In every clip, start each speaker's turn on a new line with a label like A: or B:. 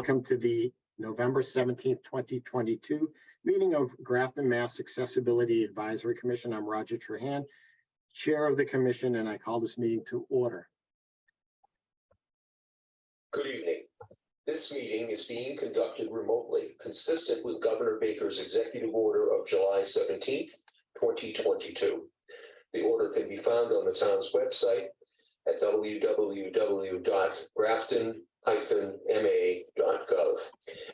A: welcome to the November 17th, 2022 meeting of Grafton, Mass. Accessibility Advisory Commission. I'm Roger Trahan, Chair of the Commission, and I call this meeting to order.
B: Good evening. This meeting is being conducted remotely, consistent with Governor Baker's executive order of July 17th, 2022. The order can be found on the town's website at www.grafton-ma.gov.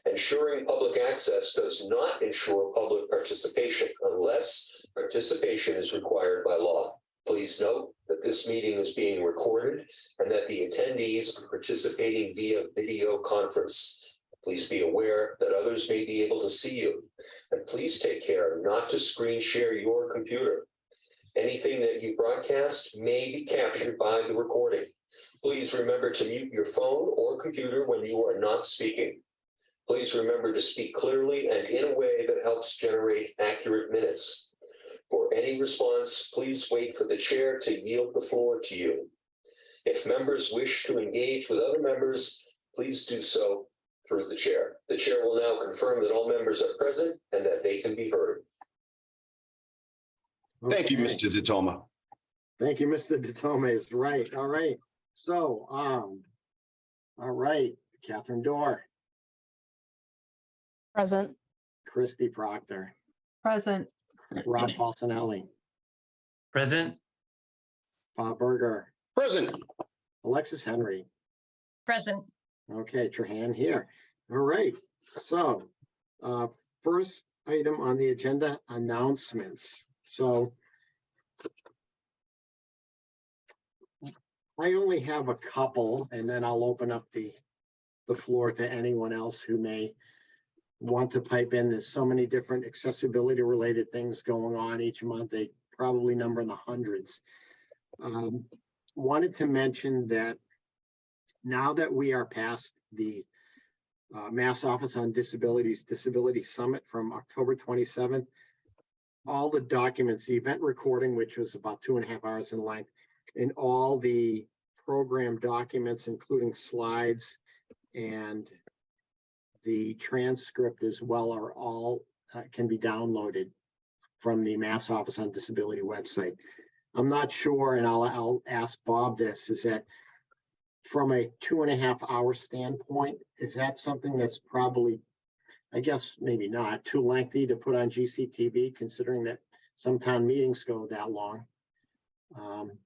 B: Ensuring public access does not ensure public participation unless participation is required by law. Please note that this meeting is being recorded and that the attendees are participating via video conference. Please be aware that others may be able to see you, and please take care not to screen share your computer. Anything that you broadcast may be captured by the recording. Please remember to mute your phone or computer when you are not speaking. Please remember to speak clearly and in a way that helps generate accurate minutes. For any response, please wait for the chair to yield the floor to you. If members wish to engage with other members, please do so through the chair. The chair will now confirm that all members are present and that they can be heard.
A: Okay.
C: Thank you, Mr. DeToma.
A: Thank you, Mr. DeToma is right. All right. So, all right, Catherine Dorr.
D: Present.
A: Christy Proctor.
D: Present.
A: Rob Paulsonelli.
E: Present.
A: Bob Berger.
C: Present.
A: Alexis Henry.
F: Present.
A: Okay, Trahan here. All right. So, first item on the agenda, announcements. So, I only have a couple, and then I'll open up the floor to anyone else who may want to pipe in. There's so many different accessibility related things going on each month. They probably number in the hundreds. Wanted to mention that now that we are past the Mass Office on Disabilities Disability Summit from October 27th, all the documents, the event recording, which was about 2.5 hours in length, and all the program documents, including slides and the transcript as well, are all can be downloaded from the Mass Office on Disability website. I'm not sure, and I'll ask Bob this, is that from a 2.5 hour standpoint, is that something that's probably, I guess maybe not, too lengthy to put on GCTV, considering that some town meetings go that long?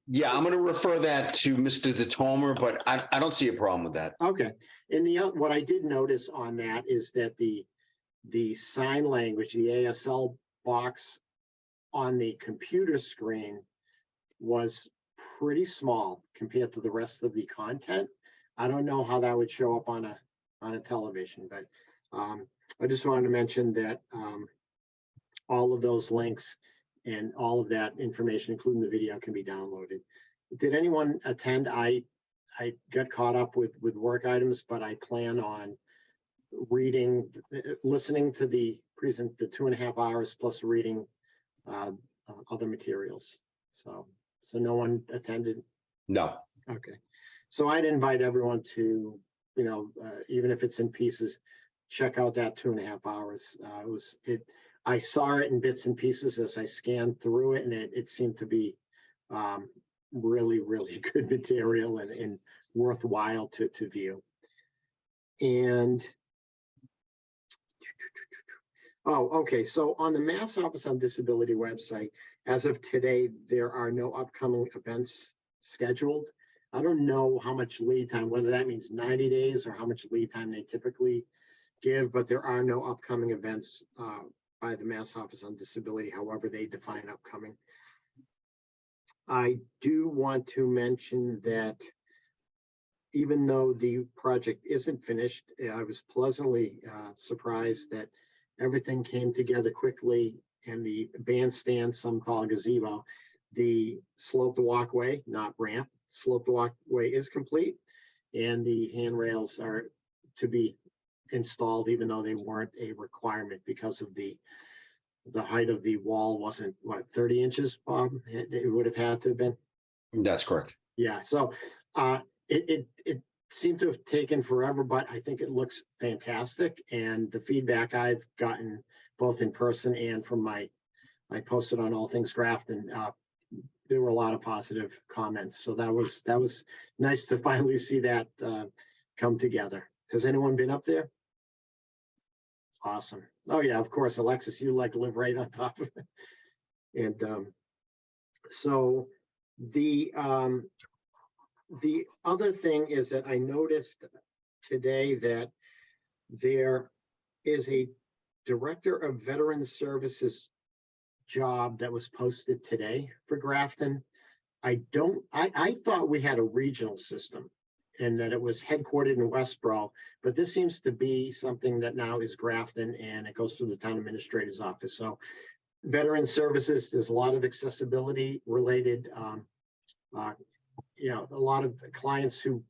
C: Yeah, I'm going to refer that to Mr. DeToma, but I don't see a problem with that.
A: Okay, and what I did notice on that is that the sign language, the ASL box on the computer screen was pretty small compared to the rest of the content. I don't know how that would show up on a television, but I just wanted to mention that all of those links and all of that information, including the video, can be downloaded. Did anyone attend? I got caught up with work items, but I plan on listening to the 2.5 hours plus reading other materials. So no one attended?
C: No.
A: Okay. So I'd invite everyone to, even if it's in pieces, check out that 2.5 hours. I saw it in bits and pieces as I scanned through it, and it seemed to be really, really good material and worthwhile to view. And okay. So on the Mass Office on Disability website, as of today, there are no upcoming events scheduled. I don't know how much lead time, whether that means 90 days or how much lead time they typically give, but there are no upcoming events by the Mass Office on Disability, however they define upcoming. I do want to mention that even though the project isn't finished, I was pleasantly surprised that everything came together quickly, and the bandstand, some call a gazebo, the sloped walkway, not ramp, sloped walkway is complete, and the handrails are to be installed, even though they weren't a requirement because of the height of the wall wasn't, what, 30 inches, Bob? It would have had to have been.
C: That's correct.
A: Yeah, so it seemed to have taken forever, but I think it looks fantastic. And the feedback I've gotten both in person and from I posted on All Things Grafton, there were a lot of positive comments. So that was nice to finally see that come together. Has anyone been up there? Awesome. Oh yeah, of course, Alexis, you like live right on top of it. And so the other thing is that I noticed today that there is a director of veteran services job that was posted today for Grafton. I thought we had a regional system and that it was headquartered in Westboro, but this seems to be something that now is Grafton and it goes through the town administrator's office. So veteran services, there's a lot of accessibility related, a lot of clients who,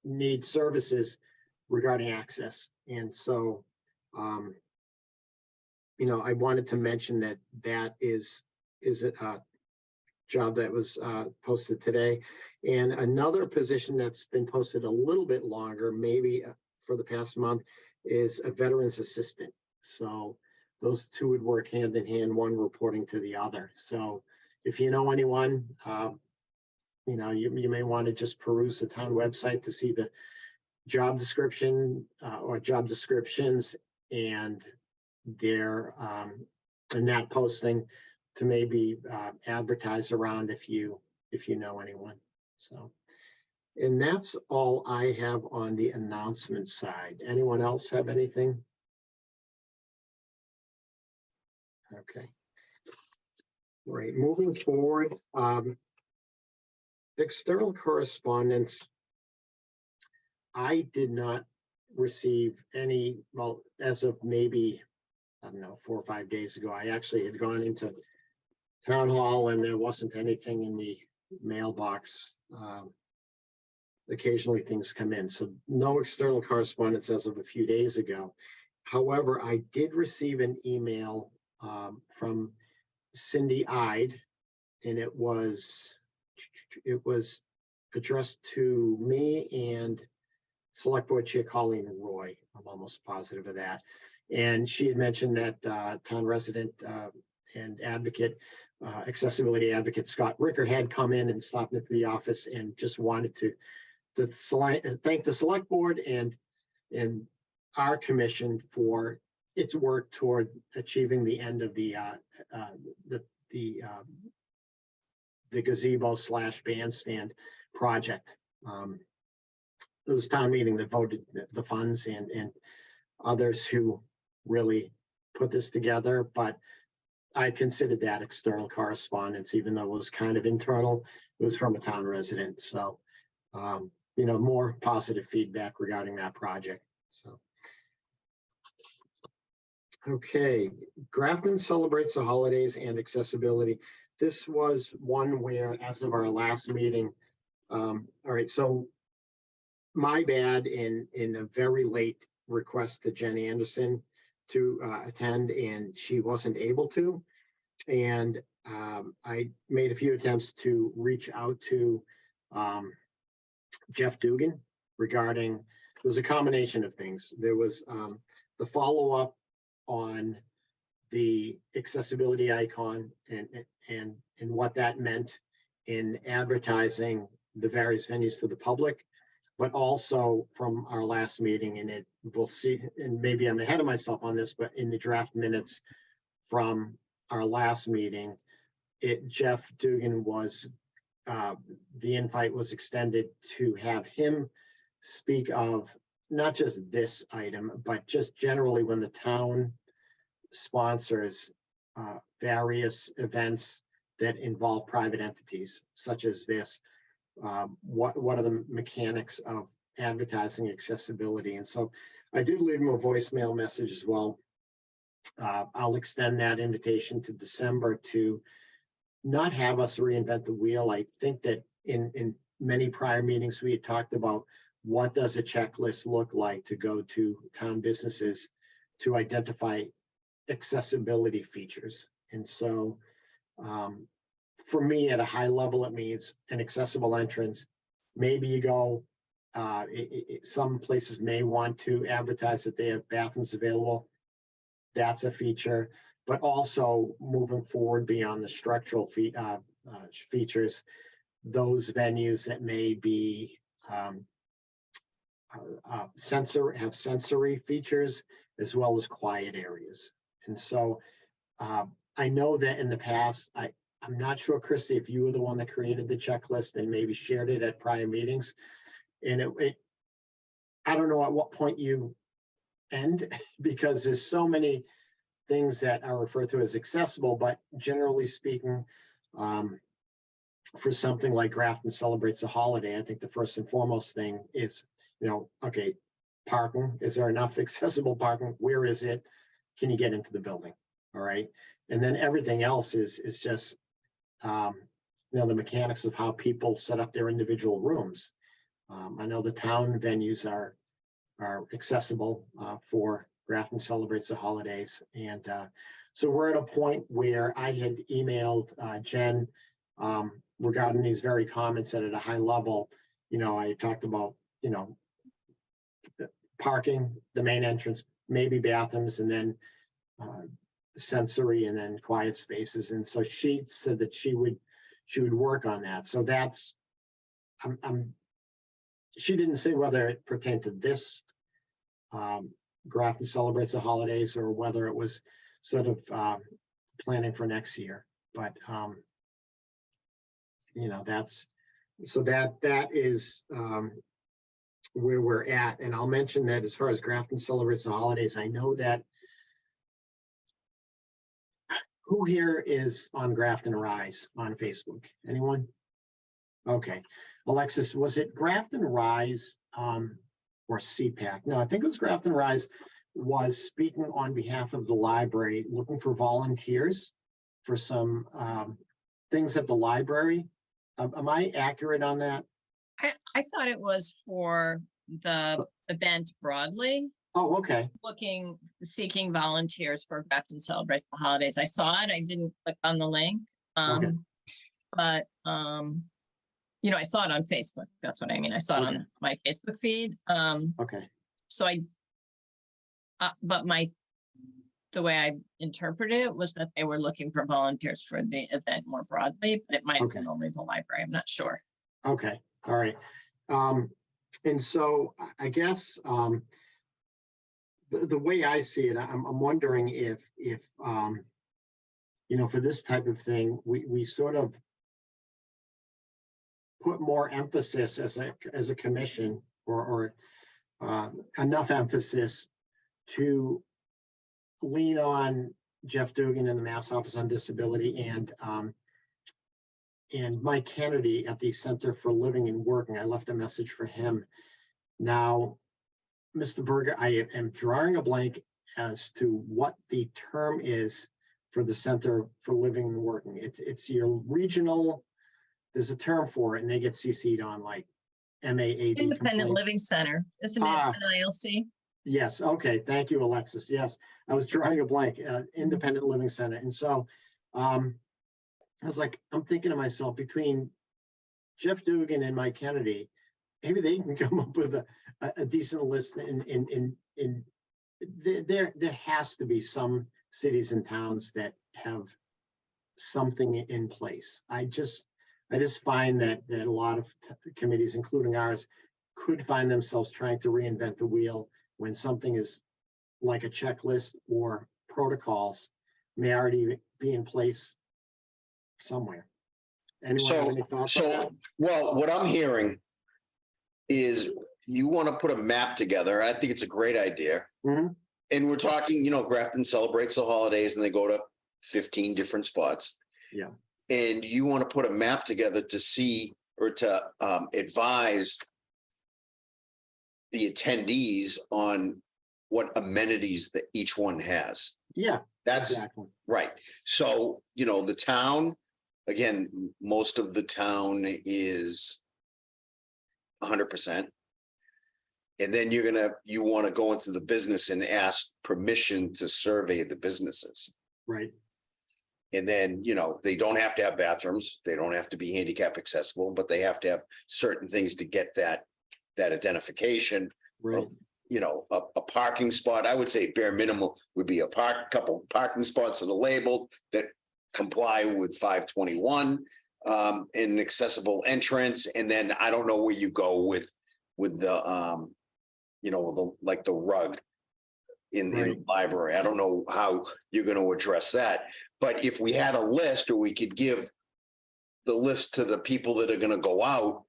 A: need services regarding access. And so, I wanted to mention that is a job that was posted today. And another position that's been posted a little bit longer, maybe for the past month, is a veterans assistant. So those two would work hand in hand, one reporting to the other. So if you know anyone, you may want to just peruse the town website to see the job description or job descriptions and their and that posting to maybe advertise around if you know anyone. So, and that's all I have on the announcement side. Anyone else have anything? Okay. All right, moving forward, external correspondence. I did not receive any, well, as of maybe, I don't know, 4 or 5 days ago, I actually had gone into town hall and there wasn't anything in the mailbox. Occasionally things come in, so no external correspondence as of a few days ago. However, I did receive an email from Cindy Ide, and it was addressed to me and Select Board Chair Colleen Roy. I'm almost positive of that. And she had mentioned that town resident and advocate, accessibility advocate Scott Ricker had come in and stopped into the office and just wanted to thank the Select Board and our commission for its work toward achieving the end of the gazebo / bandstand project. It was town meeting that voted the funds and others who really put this together, but I considered that external correspondence, even though it was kind of internal. It was from a town resident. So, more positive feedback regarding that project. So, okay, Grafton celebrates the holidays and accessibility. This was one where, as of our last meeting, all right, so my bad in a very late request to Jen Anderson to attend, and she wasn't able to. And I made a few attempts to reach out to Jeff Dugan regarding, it was a combination of things. There was the follow-up on the accessibility icon and what that meant in advertising the various venues to the public, but also from our last meeting, and we'll see, and maybe I'm ahead of myself on this, but in the draft minutes from our last meeting, Jeff Dugan was, the invite was extended to have him speak of not just this item, but just generally when the town sponsors various events that involve private entities such as this, what are the mechanics of advertising accessibility? And so I did leave him a voicemail message as well. I'll extend that invitation to December to not have us reinvent the wheel. I think that in many prior meetings, we had talked about what does a checklist look like to go to town businesses to identify accessibility features. And so for me, at a high level, it means an accessible entrance. Maybe you go Some places may want to advertise that they have bathrooms available. That's a feature, but also moving forward beyond the structural features, those venues that may be have sensory features as well as quiet areas. And so I know that in the past, I'm not sure, Christy, if you were the one that created the checklist and maybe shared it at prior meetings. And I don't know at what point you end because there's so many things that are referred to as accessible, but generally speaking, for something like Grafton Celebrates a Holiday, I think the first and foremost thing is, okay, parking. Is there enough accessible parking? Where is it? Can you get into the building? All right. And then everything else is just, the mechanics of how people set up their individual rooms. I know the town venues are accessible for Grafton Celebrates the Holidays. And so we're at a point where I had emailed Jen regarding these very comments that at a high level, I talked about, parking, the main entrance, maybe bathrooms, and then sensory and then quiet spaces. And so she said that she would work on that. So that's, she didn't say whether it pertained to this Grafton Celebrates the Holidays or whether it was sort of planning for next year. But that's, so that is where we're at. And I'll mention that as far as Grafton Celebrates the Holidays, I know that who here is on Grafton Rise on Facebook? Anyone? Okay. Alexis, was it Grafton Rise or CPAC? No, I think it was Grafton Rise was speaking on behalf of the library, looking for volunteers for some things at the library. Am I accurate on that?
D: I thought it was for the event broadly.
A: Oh, okay.
D: Seeking volunteers for Grafton Celebrates the Holidays. I saw it. I didn't click on the link.
A: Okay.
D: But I saw it on Facebook. That's what I mean. I saw it on my Facebook feed.
A: Okay.
D: So but the way I interpreted it was that they were looking for volunteers for the event more broadly, but it might have been only the library. I'm not sure.
A: Okay. All right. And so I guess the way I see it, I'm wondering if for this type of thing, we sort of put more emphasis as a commission or enough emphasis to lean on Jeff Dugan and the Mass Office on Disability and Mike Kennedy at the Center for Living and Working. I left a message for him. Now, Mr. Berger, I am drawing a blank as to what the term is for the Center for Living and Working. It's your regional, there's a term for it, and they get CC'd on like MAAD.
D: Independent Living Center, isn't it an ILC?
A: Yes. Okay. Thank you, Alexis. Yes, I was drawing a blank. Independent Living Center, and so I was like, I'm thinking to myself, between Jeff Dugan and Mike Kennedy, maybe they can come up with a decent list. In there has to be some cities and towns that have something in place. I just find that a lot of committees, including ours, could find themselves trying to reinvent the wheel when something is like a checklist or protocols may already be in place somewhere. Anyone have any thoughts on that?
C: Well, what I'm hearing is you want to put a map together. I think it's a great idea.
A: Mm-hmm.
C: And we're talking, Grafton Celebrates the Holidays and they go to 15 different spots.
A: Yeah.
C: And you want to put a map together to see or to advise the attendees on what amenities that each one has.
A: Yeah,
C: that's
A: exactly
C: right. So, the town, again, most of the town is 100%. And then you want to go into the business and ask permission to survey the businesses.
A: Right.
C: And then, they don't have to have bathrooms. They don't have to be handicap accessible, but they have to have certain things to get that that identification.
A: Right.
C: You know, a parking spot, I would say bare minimum would be a couple parking spots that are labeled that comply with 521, an accessible entrance. And then I don't know where you go with the, you know, like the rug in the library. I don't know how you're going to address that. But if we had a list, or we could give the list to the people that are going to go out,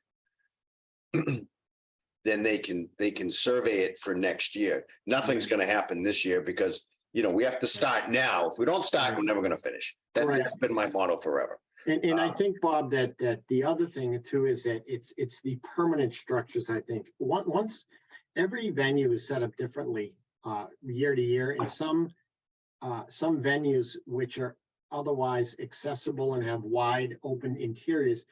C: then they can survey it for next year. Nothing's going to happen this year because, you know, we have to start now. If we don't start, we're never going to finish. That's been my motto forever.
A: And I think, Bob, that the other thing too is that it's the permanent structures. I think once every venue is set up differently year to year, and some venues which are otherwise accessible and have wide open interiors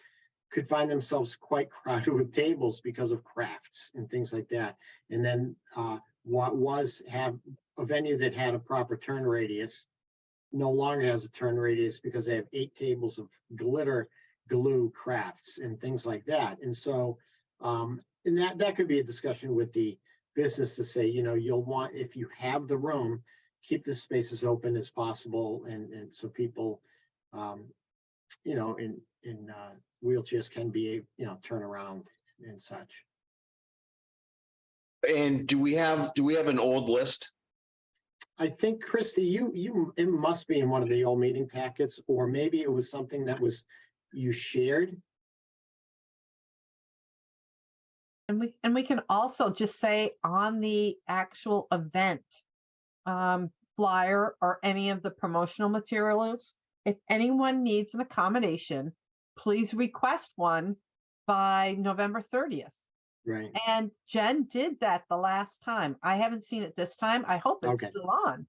A: could find themselves quite crowded with tables because of crafts and things like that. And then have a venue that had a proper turn radius no longer has a turn radius because they have 8 tables of glitter glue crafts and things like that. And so, and that could be a discussion with the business to say, you know, you'll want, if you have the room, keep the space as open as possible. And so people, you know, in wheelchairs can be, you know, turn around and such.
C: And do we have an old list?
A: I think, Christy, it must be in one of the old meeting packets, or maybe it was something that you shared.
F: And we can also just say on the actual event flyer or any of the promotional materials, if anyone needs an accommodation, please request one by November 30th.
A: Right.
F: And Jen did that the last time. I haven't seen it this time. I hope it's still on.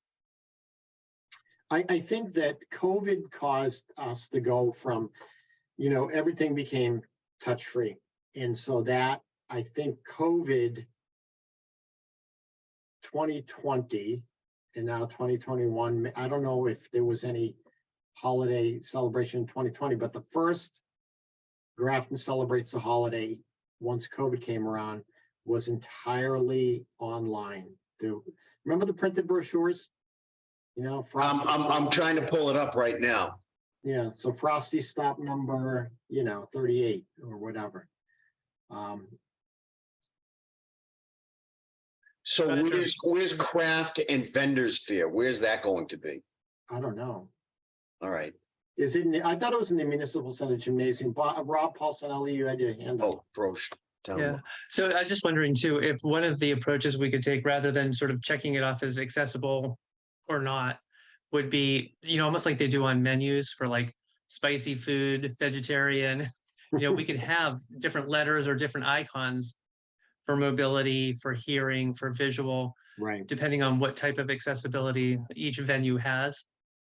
A: I think that COVID caused us to go from, you know, everything became touch free. And so that, I think COVID 2020 and now 2021, I don't know if there was any holiday celebration in 2020, but the first Grafton Celebrates the Holiday, once COVID came around, was entirely online. Remember the printed brochures? You know,
C: I'm trying to pull it up right now.
A: Yeah, so Frosty stop number, you know, 38 or whatever.
C: So where's craft and vendors fair? Where's that going to be?
A: I don't know.
C: All right.
A: Is it? I thought it was in the Municipal Center Gymnasium. Rob Paulsonelli, you had your hand up.
C: Oh, Brosh.
E: Yeah. So I was just wondering too, if one of the approaches we could take rather than sort of checking it off as accessible or not would be, you know, almost like they do on menus for like spicy food, vegetarian, you know, we could have different letters or different icons for mobility, for hearing, for visual,
A: Right.
E: depending on what type of accessibility each venue has.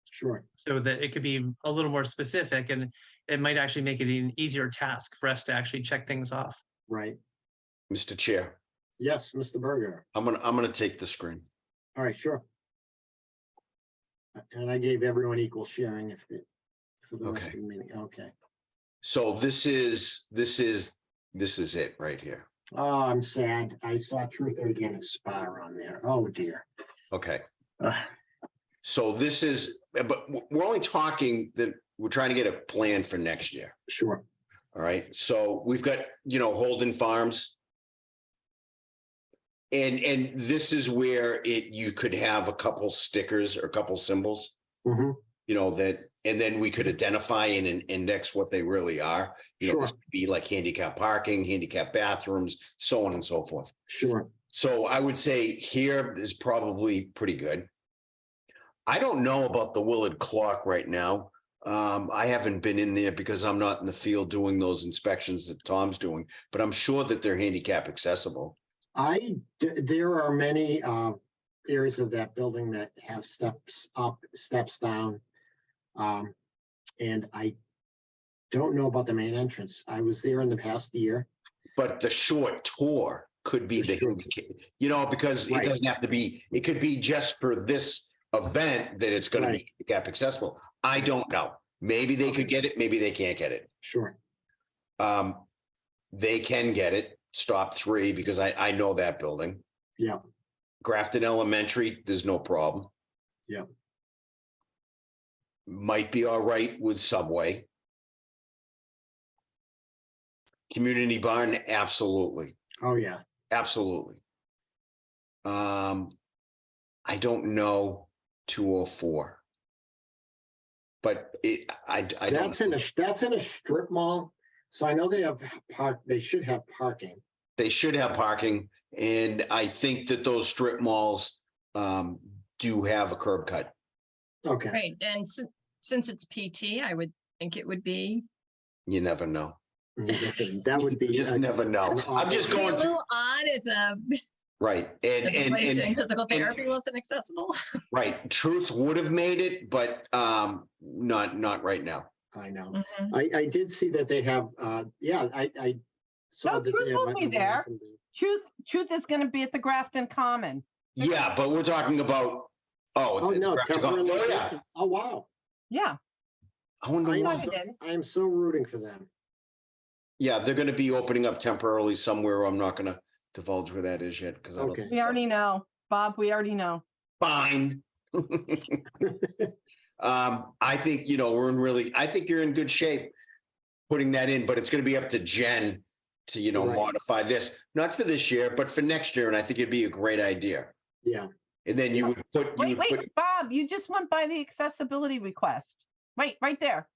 A: Sure.
E: So that it could be a little more specific, and it might actually make it an easier task for us to actually check things off.
A: Right.
C: Mr. Chair.
A: Yes, Mr. Berger.
C: I'm gonna take the screen.
A: All right, sure. And I gave everyone equal sharing for the rest of the meeting. Okay.
C: So this is it right here.
A: Oh, I'm sad. I saw Truth Organic Spa on there. Oh dear.
C: Okay. So this is, but we're only talking that we're trying to get a plan for next year.
A: Sure.
C: All right. So we've got, you know, Holden Farms. And this is where you could have a couple stickers or a couple symbols,
A: Mm-hmm.
C: you know, and then we could identify and index what they really are. You know, this could be like handicap parking, handicap bathrooms, so on and so forth.
A: Sure.
C: So I would say here is probably pretty good. I don't know about the Willard Clock right now. I haven't been in there because I'm not in the field doing those inspections that Tom's doing, but I'm sure that they're handicap accessible.
A: There are many areas of that building that have steps up, steps down. And I don't know about the main entrance. I was there in the past year.
C: But the short tour could be you know, because it doesn't have to be, it could be just for this event that it's going to be handicap accessible. I don't know. Maybe they could get it. Maybe they can't get it.
A: Sure.
C: They can get it. stop 3 because I know that building.
A: Yeah,
C: Grafton Elementary, there's no problem.
A: Yeah.
C: Might be all right with Subway. Community Barn, absolutely,
A: oh, yeah.
C: absolutely. I don't know 204. But I don't.
A: That's in a strip mall. So I know they have they should have parking.
C: They should have parking, and I think that those strip malls do have a curb cut.
A: Okay,
D: Right, and since it's PT, I would think it would be.
C: You never know.
A: that would be.
C: You just never know. I'm just
D: It'd be a
C: going through,
D: little odd if
C: right,
D: if the place doing physical therapy wasn't accessible.
C: right. Truth would have made it, but not right now.
A: I know.
D: Mhm.
A: I did see that they have, I saw
F: No,
A: that
F: Truth
A: they have.
F: won't be there. Truth is gonna be at the Grafton Common.
C: Yeah, but we're talking about.
A: Oh, no, temporary
C: Oh, yeah.
A: location. Oh, wow.
F: Yeah.
C: I wonder
A: I
C: why.
A: am I am so rooting for them.
C: Yeah, they're going to be opening up temporarily somewhere. I'm not going to divulge where that is yet because I don't.
A: Okay.
C: think
F: We
C: it's
F: already know. Bob, we already know.
C: fine. I think, I think you're in good shape putting that in, but it's going to be up to Jen to,
A: Right.
C: modify this, not for this year, but for next year. And I think it'd be a great idea.
A: Yeah,
C: And then you would put,
F: Wait, Bob, you just went by the accessibility request. Wait, right there.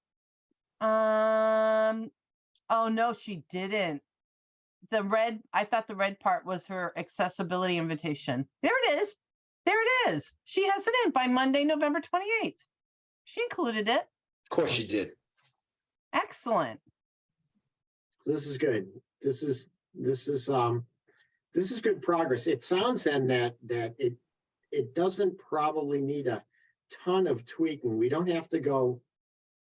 F: Oh, no, she didn't. I thought the red part was her accessibility invitation. There it is. There it is. She has it in by Monday, November 28th. She included it.
C: of course she did.
F: Excellent.
A: this is good. This is good progress. It sounds then that it doesn't probably need a ton of tweaking. We don't have to go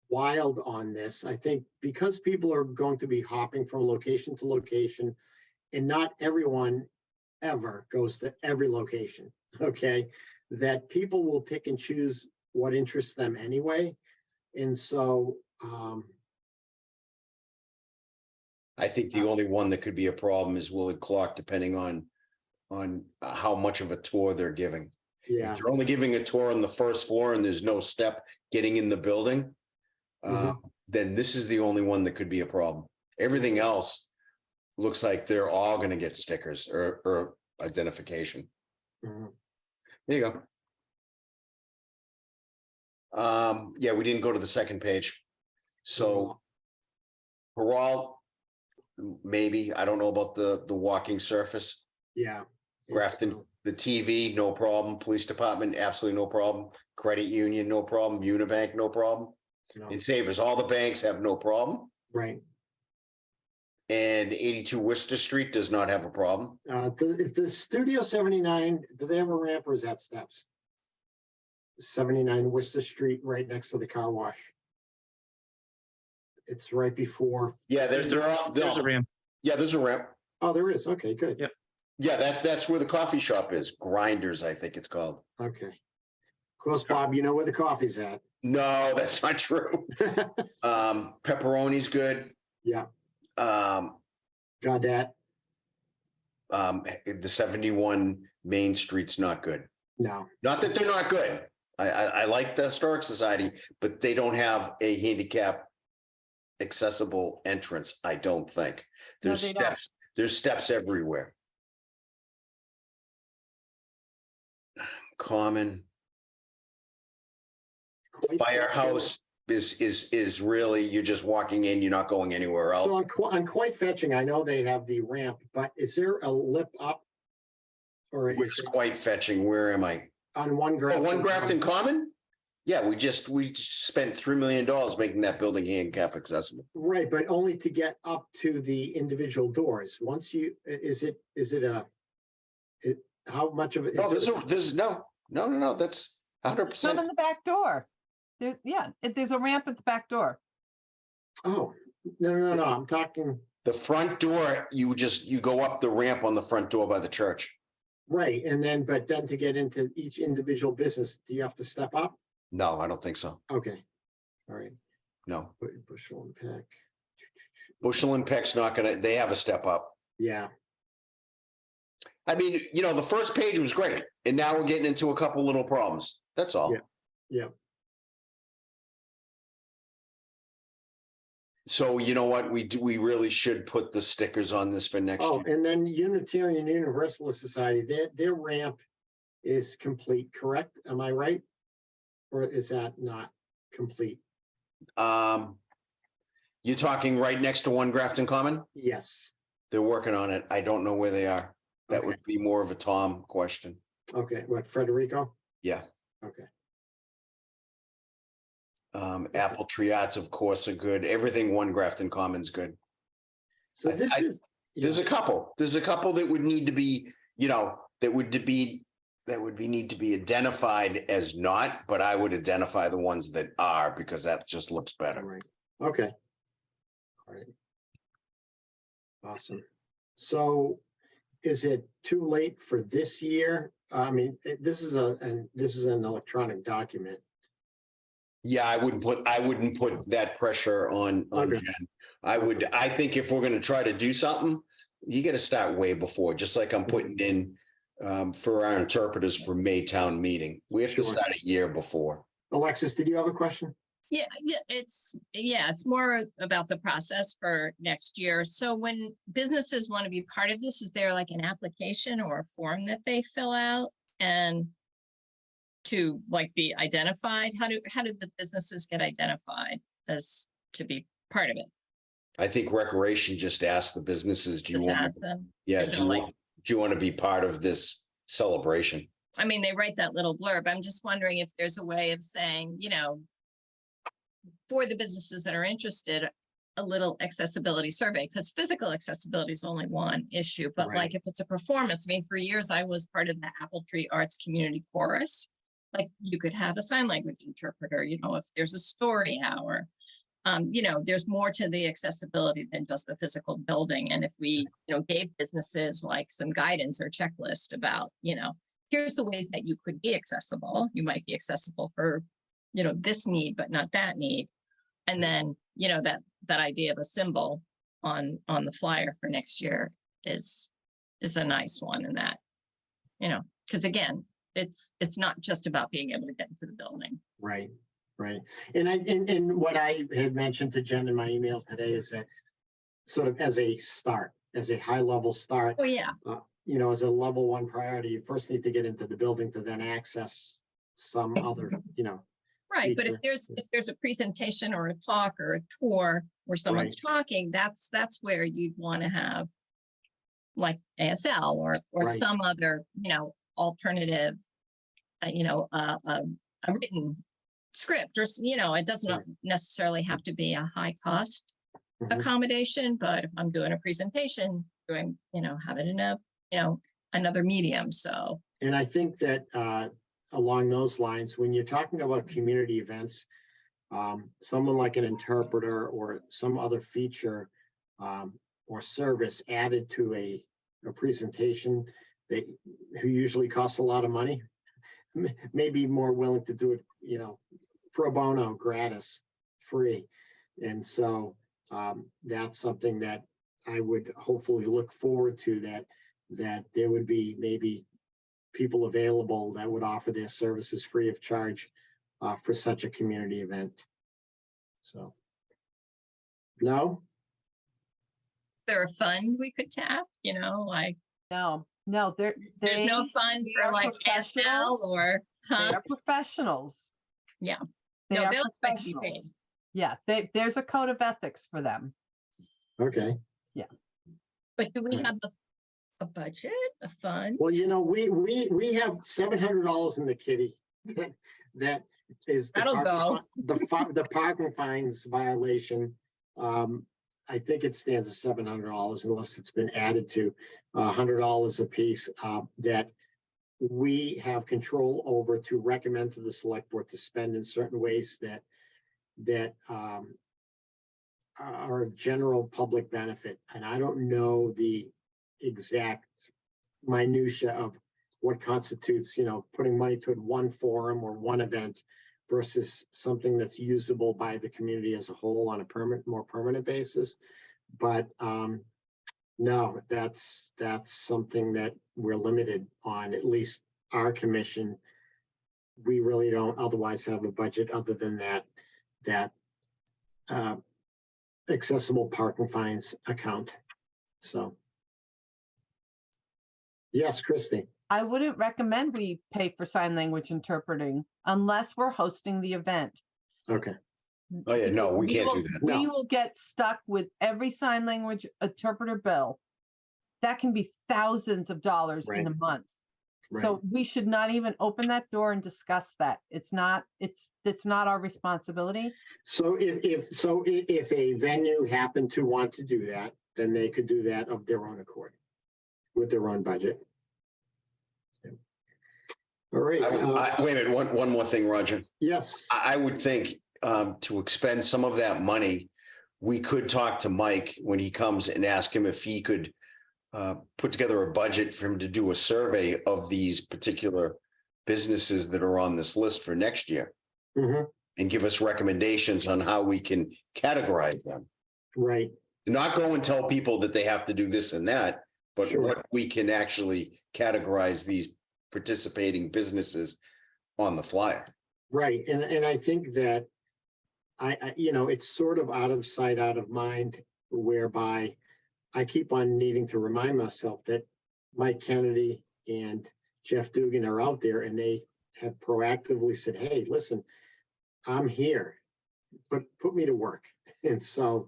A: wild on this. I think because people are going to be hopping from location to location, and not everyone ever goes to every location, okay? That people will pick and choose what interests them anyway. And so,
C: I think the only one that could be a problem is Willard Clark, depending on how much of a tour they're giving.
A: yeah,
C: If they're only giving a tour on the first floor and there's no step getting in the building, then this is the only one that could be a problem. Everything else looks like they're all going to get stickers or identification.
A: mhm.
C: There you go. Yeah, we didn't go to the second page. So Parole, maybe, I don't know about the walking surface.
A: Yeah.
C: Grafton, the TV, no problem. Police department, absolutely no problem. Credit union, no problem. Unibank, no problem.
A: No,
C: And Savers, all the banks have no problem.
A: right.
C: And 82 Worcester Street does not have a problem.
A: The Studio 79, do they have a ramp or is that steps? 79 Worcester Street, right next to the car wash. It's right before.
C: Yeah, there's
E: There's a ramp.
C: Yeah, there's a ramp.
A: Oh, there is. Okay, good.
E: Yep.
C: Yeah, that's where the coffee shop is. Grinders, I think it's called.
A: Okay. Of course, Bob, you know where the coffee's at.
C: No, that's not true. Pepperoni's good.
A: Yeah,
C: Um,
A: got that.
C: the 71 Main Street's not good.
A: No,
C: Not that they're not good. I like the Historic Society, but they don't have a handicap accessible entrance, I don't think.
F: No,
C: There's
F: they don't.
C: steps, there's steps everywhere. Common
A: Quite
C: Firehouse is really, you're just walking in, you're not going anywhere
A: fetching. So
C: else.
A: on Quite Fetching, I know they have the ramp, but is there a lip up? Or is
C: It's
A: it
C: quite fetching. Where am I?
A: on one
C: Oh,
A: Grafton?
C: One Grafton Common? Yeah, we just spent $3 million making that building handicap accessible.
A: Right, but only to get up to the individual doors. Once you, how much of it?
C: No,
A: is it-
C: there's no, that's 100%.
F: Some in the back door. There's a ramp at the back door.
A: Oh, no, I'm talking,
C: The front door, you go up the ramp on the front door by the church.
A: right, but then to get into each individual business, do you have to step up?
C: No, I don't think so.
A: Okay, all right.
C: No.
A: Bushel and Peck.
C: Bushel and Peck's not gonna, they have a step up.
A: Yeah,
C: I mean, the first page was great, and now we're getting into a couple little problems. That's all.
A: Yeah. yeah.
C: So you know what? We really should put the stickers on this for next
A: Oh,
C: year.
A: and then Unitarian Universalist Society, their ramp is complete, correct? Am I right? Or is that not complete?
C: You're talking right next to One Grafton Common?
A: Yes.
C: They're working on it. I don't know where they are. That
A: Okay.
C: would be more of a Tom question.
A: Okay, what, Federico?
C: Yeah.
A: Okay.
C: Apple Tree Arts, of course, are good. Everything One Grafton Common's good.
A: So this is.
C: There's a couple. There's a couple that would need to be, that would need to be identified as not, but I would identify the ones that are because that just looks
A: All
C: better.
A: right. Okay. All right. Awesome. So is it too late for this year? I mean, this is an electronic document.
C: Yeah, I wouldn't put that pressure on
A: Okay.
C: Jen. I think if we're gonna try to do something, you gotta start way before, just like I'm putting in for our interpreters for Maytown meeting. We have to
A: Sure.
C: start a year before.
A: Alexis, did you have a question?
D: Yeah, it's more about the process for next year. So when businesses want to be part of this, is there like an application or a form that they fill out and to like be identified? How do the businesses get identified as to be part of it?
C: I think Recreation just asked the businesses, do you
D: Just
C: want,
D: ask them.
C: yeah,
D: Is
C: do
D: it
C: you
D: like-
C: want, do you want to be part of this celebration?
D: I mean, they write that little blurb. I'm just wondering if there's a way of saying, for the businesses that are interested, a little accessibility survey, because physical accessibility is only one issue. But
A: Right.
D: like if it's a performance, I mean, for years I was part of the Apple Tree Arts Community Chorus. Like you could have a sign language interpreter, if there's a story hour. There's more to the accessibility than just the physical building. And if we, gave businesses like some guidance or checklist about, here's the ways that you could be accessible. You might be accessible for, this need, but not that need. And then, that idea of a symbol on the flyer for next year is a nice one. And that, because again, it's not just about being able to get into the building.
A: Right. Right. And what I had mentioned to Jen in my email today is that sort of as a start, as a high level start,
D: Oh, yeah.
A: as a level one priority, you first need to get into the building to then access some other,
D: Right, but if
A: feature.
D: there's a presentation or a talk or a tour where someone's talking, that's where you'd want to have like ASL or
A: Right.
D: some other, alternative, a written script or, it doesn't
A: Right.
D: necessarily have to be a high cost
A: Mhm.
D: accommodation, but if I'm doing a presentation, have it in another medium. So,
A: And I think that along those lines, when you're talking about community events, someone like an interpreter or some other feature or service added to a presentation who usually costs a lot of money, may be more willing to do it, pro bono, gratis, free. And so that's something that I would hopefully look forward to, that there would be maybe people available that would offer their services free of charge for such a community event. So, no?
D: is there a fund we could tap, like
F: No,
D: there's no fund
F: they
D: for
F: are
D: like ASL
F: professionals.
D: or,
F: They are professionals.
D: Yeah.
F: They
D: No,
F: are
D: they'll expect to be paid.
F: professionals. Yeah, there's a code of ethics for them.
A: Okay.
D: But do we have a budget, a fund?
A: Well, we have $700 in the kitty. That is the
D: That'll go.
A: the parking fines violation. I think it stands at $700 unless it's been added to $100 a piece that we have control over to recommend to the select board to spend in certain ways that are of general public benefit. And I don't know the exact minutia of what constitutes, putting money toward one forum or one event versus something that's usable by the community as a whole on a more permanent basis. But No, that's something that we're limited on, at least our commission. We really don't otherwise have a budget other than that uh, accessible parking fines account. So. Yes, Christie.
F: I wouldn't recommend we pay for sign language interpreting unless we're hosting the event.
A: Okay,
C: Oh, yeah, no, we can't do that.
F: We
A: No.
F: will get stuck with every sign language interpreter bill. That can be thousands of dollars in
A: Right.
F: a month.
A: right.
F: So we should not even open that door and discuss that. It's not our responsibility.
A: So if a venue happened to want to do that, then they could do that of their own accord with their own budget. All right.
C: Wait a minute, one more thing, Roger.
A: Yes.
C: I would think to expend some of that money, we could talk to Mike when he comes and ask him if he could put together a budget for him to do a survey of these particular businesses that are on this list for next year
A: Mhm.
C: and give us recommendations on how we can categorize them.
A: Right.
C: Not go and tell people that they have to do this and that, but
A: Sure.
C: what we can actually categorize these participating businesses on the flyer.
A: Right. And I think that it's sort of out of sight, out of mind, whereby I keep on needing to remind myself that Mike Kennedy and Jeff Dugan are out there and they have proactively said, hey, listen, I'm here, but put me to work. And so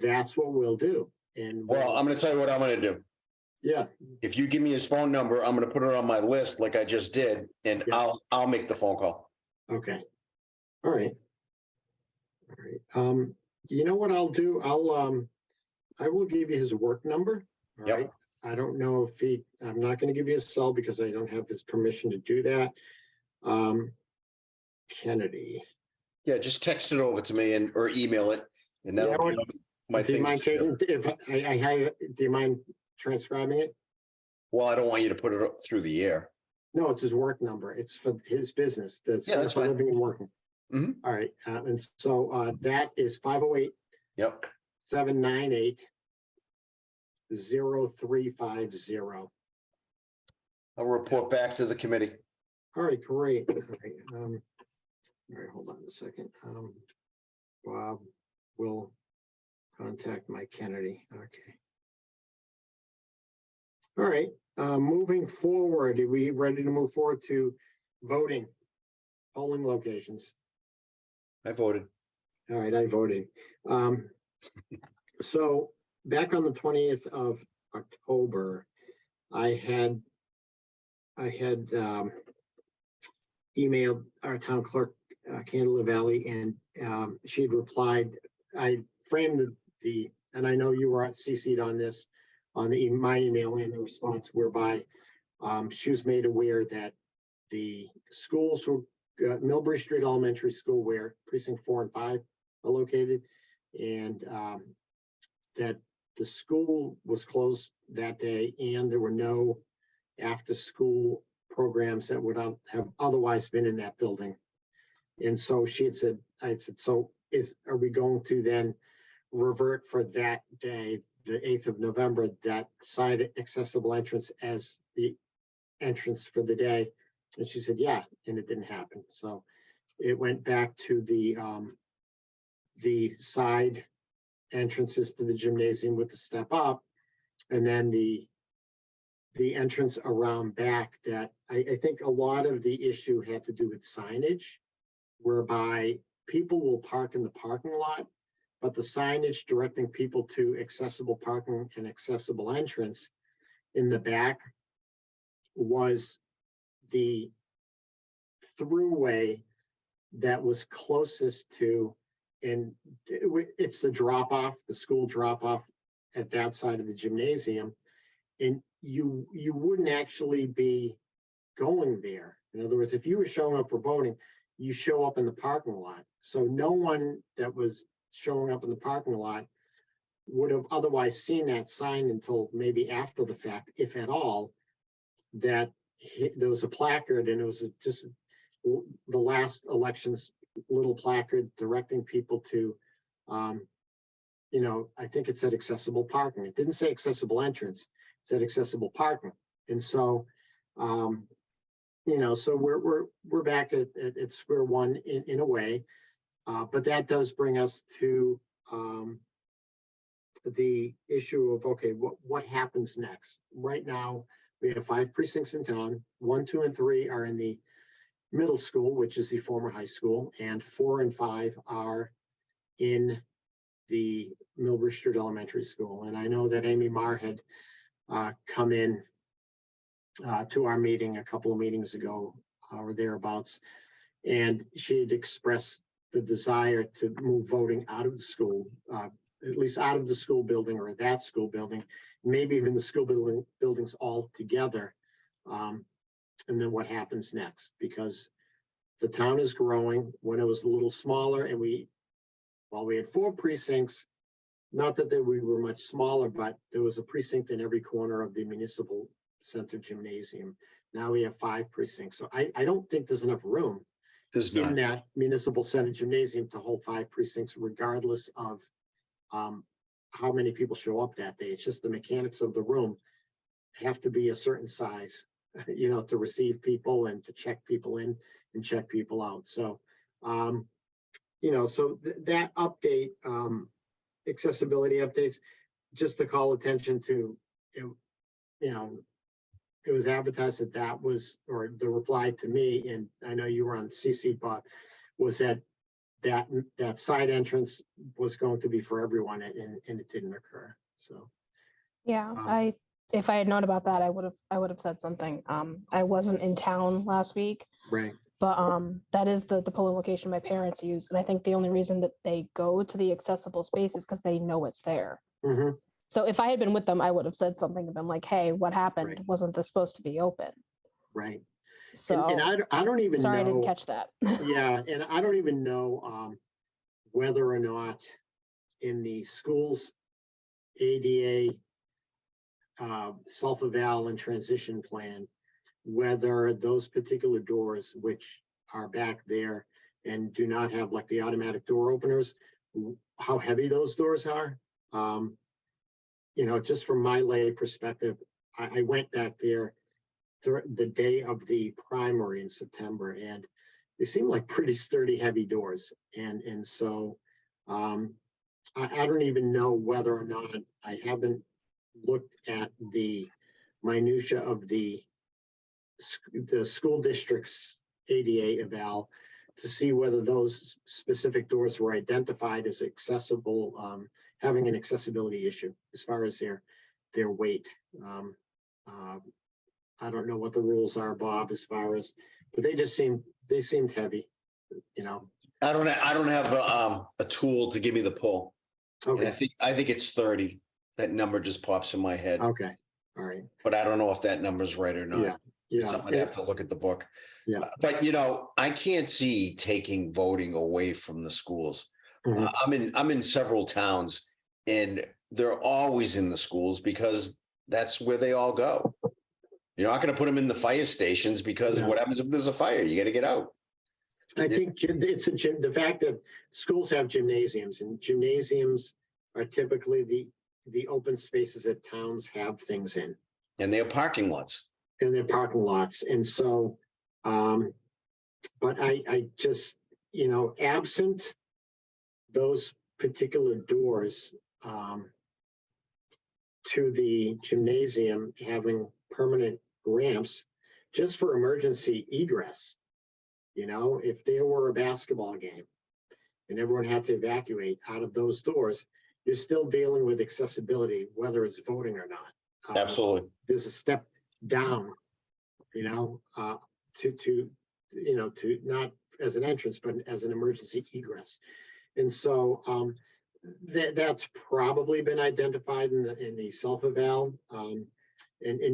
A: that's what we'll do. And
C: Well, I'm going to tell you what I'm going to do.
A: yeah,
C: If you give me his phone number, I'm going to put it on my list like I just did, and
A: Yeah.
C: I'll make the phone call.
A: okay. All right. All right. You know what I'll do? I will give you his work number. All
C: Yep.
A: right. I don't know if I'm not going to give you a cell because I don't have his permission to do that. Kennedy.
C: Yeah, just text it over to me or email it, and
A: You know
C: that'll
A: what?
C: be my
A: Do you
C: thing.
A: mind taking, if I have, do you mind transcribing it?
C: Well, I don't want you to put it through the air.
A: No, it's his work number. It's for his business, the
C: Yeah,
A: Center
C: that's
A: for
C: fine.
A: Living and Working.
C: Mhm.
A: All right. And so that is 508-798-0350.
C: Yep, I'll report back to the committee.
A: All right, great. All right, all right, hold on a second. Bob will contact Mike Kennedy. Okay. All right, moving forward, are we ready to move forward to voting, polling locations?
C: I voted.
A: All right, I voted. So back on the 20th of October, I had emailed our town clerk, Candela Valley, and she had replied. I framed and I know you were CC'd on this, on my email and the response, whereby she was made aware that the schools were Millbury Street Elementary School, where precinct 4 and 5 are located, and that the school was closed that day, and there were no after-school programs that would have otherwise been in that building. And so she had said, I had said, so are we going to then revert for that day, the 8th of November, that side accessible entrance as the entrance for the day? And she said, yeah, and it didn't happen. So it went back to the side entrances to the gymnasium with the step up, and then the entrance around back. That I think a lot of the issue had to do with signage, whereby people will park in the parking lot, but the signage directing people to accessible parking and accessible entrance in the back was the throughway that was closest to, and it's the drop off, the school drop off at that side of the gymnasium. And you wouldn't actually be going there. In other words, if you were showing up for voting, you show up in the parking lot. So no one that was showing up in the parking lot would have otherwise seen that sign until maybe after the fact, if at all, that there was a placard, and it was just the last election's little placard directing people to I think it said accessible parking. It didn't say accessible entrance, it said accessible parking. And so, so we're back at square one in a way. But that does bring us to the issue of, okay, what happens next? Right now, we have 5 precincts in town. 1, 2, and 3 are in the middle school, which is the former high school, and 4 and 5 are in the Millbury Street Elementary School. And I know that Amy Marr had come in to our meeting a couple of meetings ago or thereabouts, and she had expressed the desire to move voting out of the school, at least out of the school building or that school building, maybe even the school buildings all together. And then what happens next? Because the town is growing. When it was a little smaller, and we had 4 precincts, not that we were much smaller, but there was a precinct in every corner of the municipal center gymnasium. Now we have 5 precincts. So I don't think there's enough room
C: There's
A: in
C: not.
A: that municipal center gymnasium to hold 5 precincts, regardless of how many people show up that day. It's just the mechanics of the room have to be a certain size, to receive people and to check people in and check people out. So, that update, accessibility updates, just to call attention to, it was advertised that was, or the reply to me, and I know you were on CC, Bob, was that side entrance was going to be for everyone, and it didn't occur. So,
G: Yeah, if I had known about that, I would have said something. I wasn't in town last week,
A: right.
G: but that is the polling location my parents use, and I think the only reason that they go to the accessible space is because they know it's there.
A: Mm-hmm.
G: So if I had been with them, I would have said something and been like, "Hey, what happened?
A: Right.
G: Wasn't this supposed to be open?"
A: Right.
G: So
A: And I don't even
G: sorry,
A: know.
G: I didn't catch that.
A: Yeah, and I don't even know whether or not in the school's ADA self-eval and transition plan, whether those particular doors, which are back there and do not have like the automatic door openers, how heavy those doors are. Just from my lay perspective, I went back there the day of the primary in September, and they seem like pretty sturdy, heavy doors. And so I don't even know whether or not, I haven't looked at the minutia of the school district's ADA eval to see whether those specific doors were identified as accessible, having an accessibility issue as far as their weight. I don't know what the rules are, Bob, as far as, but they seemed heavy,
C: I don't have a tool to give me the pull. And
A: Okay.
C: I think it's 30. That number just pops in my head,
A: Okay. All right.
C: but I don't know if that number's right or not.
A: Yeah. Yeah.
C: Something I'd have to look at the book.
A: Yeah.
C: But I can't see taking voting away from the schools.
A: Mhm.
C: I'm in several towns, and they're always in the schools because that's where they all go. You're not going to put them in the fire stations because
A: Yeah.
C: what happens if there's a fire? You got to get out.
A: I think it's the fact that schools have gymnasiums, and gymnasiums are typically the open spaces that towns have things in,
C: And they have parking lots.
A: in their parking lots. And so, but I just, absent those particular doors to the gymnasium having permanent ramps just for emergency egress. If there were a basketball game and everyone had to evacuate out of those doors, you're still dealing with accessibility, whether it's voting or not.
C: Absolutely.
A: There's a step down, to not as an entrance, but as an emergency egress. And so that's probably been identified in the self-eval. And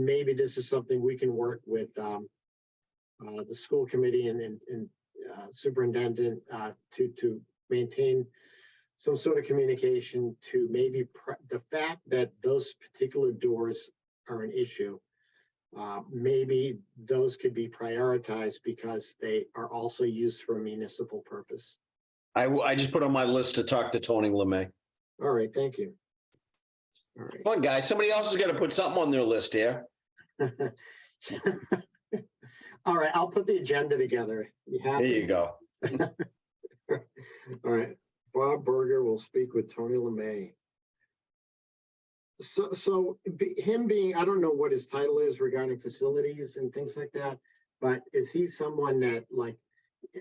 A: maybe this is something we can work with the school committee and superintendent to maintain some sort of communication to maybe the fact that those particular doors are an issue. Maybe those could be prioritized because they are also used for a municipal purpose.
C: I just put on my list to talk to Tony LeMay.
A: All right, thank you. All
C: Come on, guys, somebody else has got to put something on their list here.
A: right. All right, I'll put the agenda together. You
C: There
A: happy?
C: you go.
A: All right, Bob Berger will speak with Tony LeMay. So him being, I don't know what his title is regarding facilities and things like that, but is he someone that, like,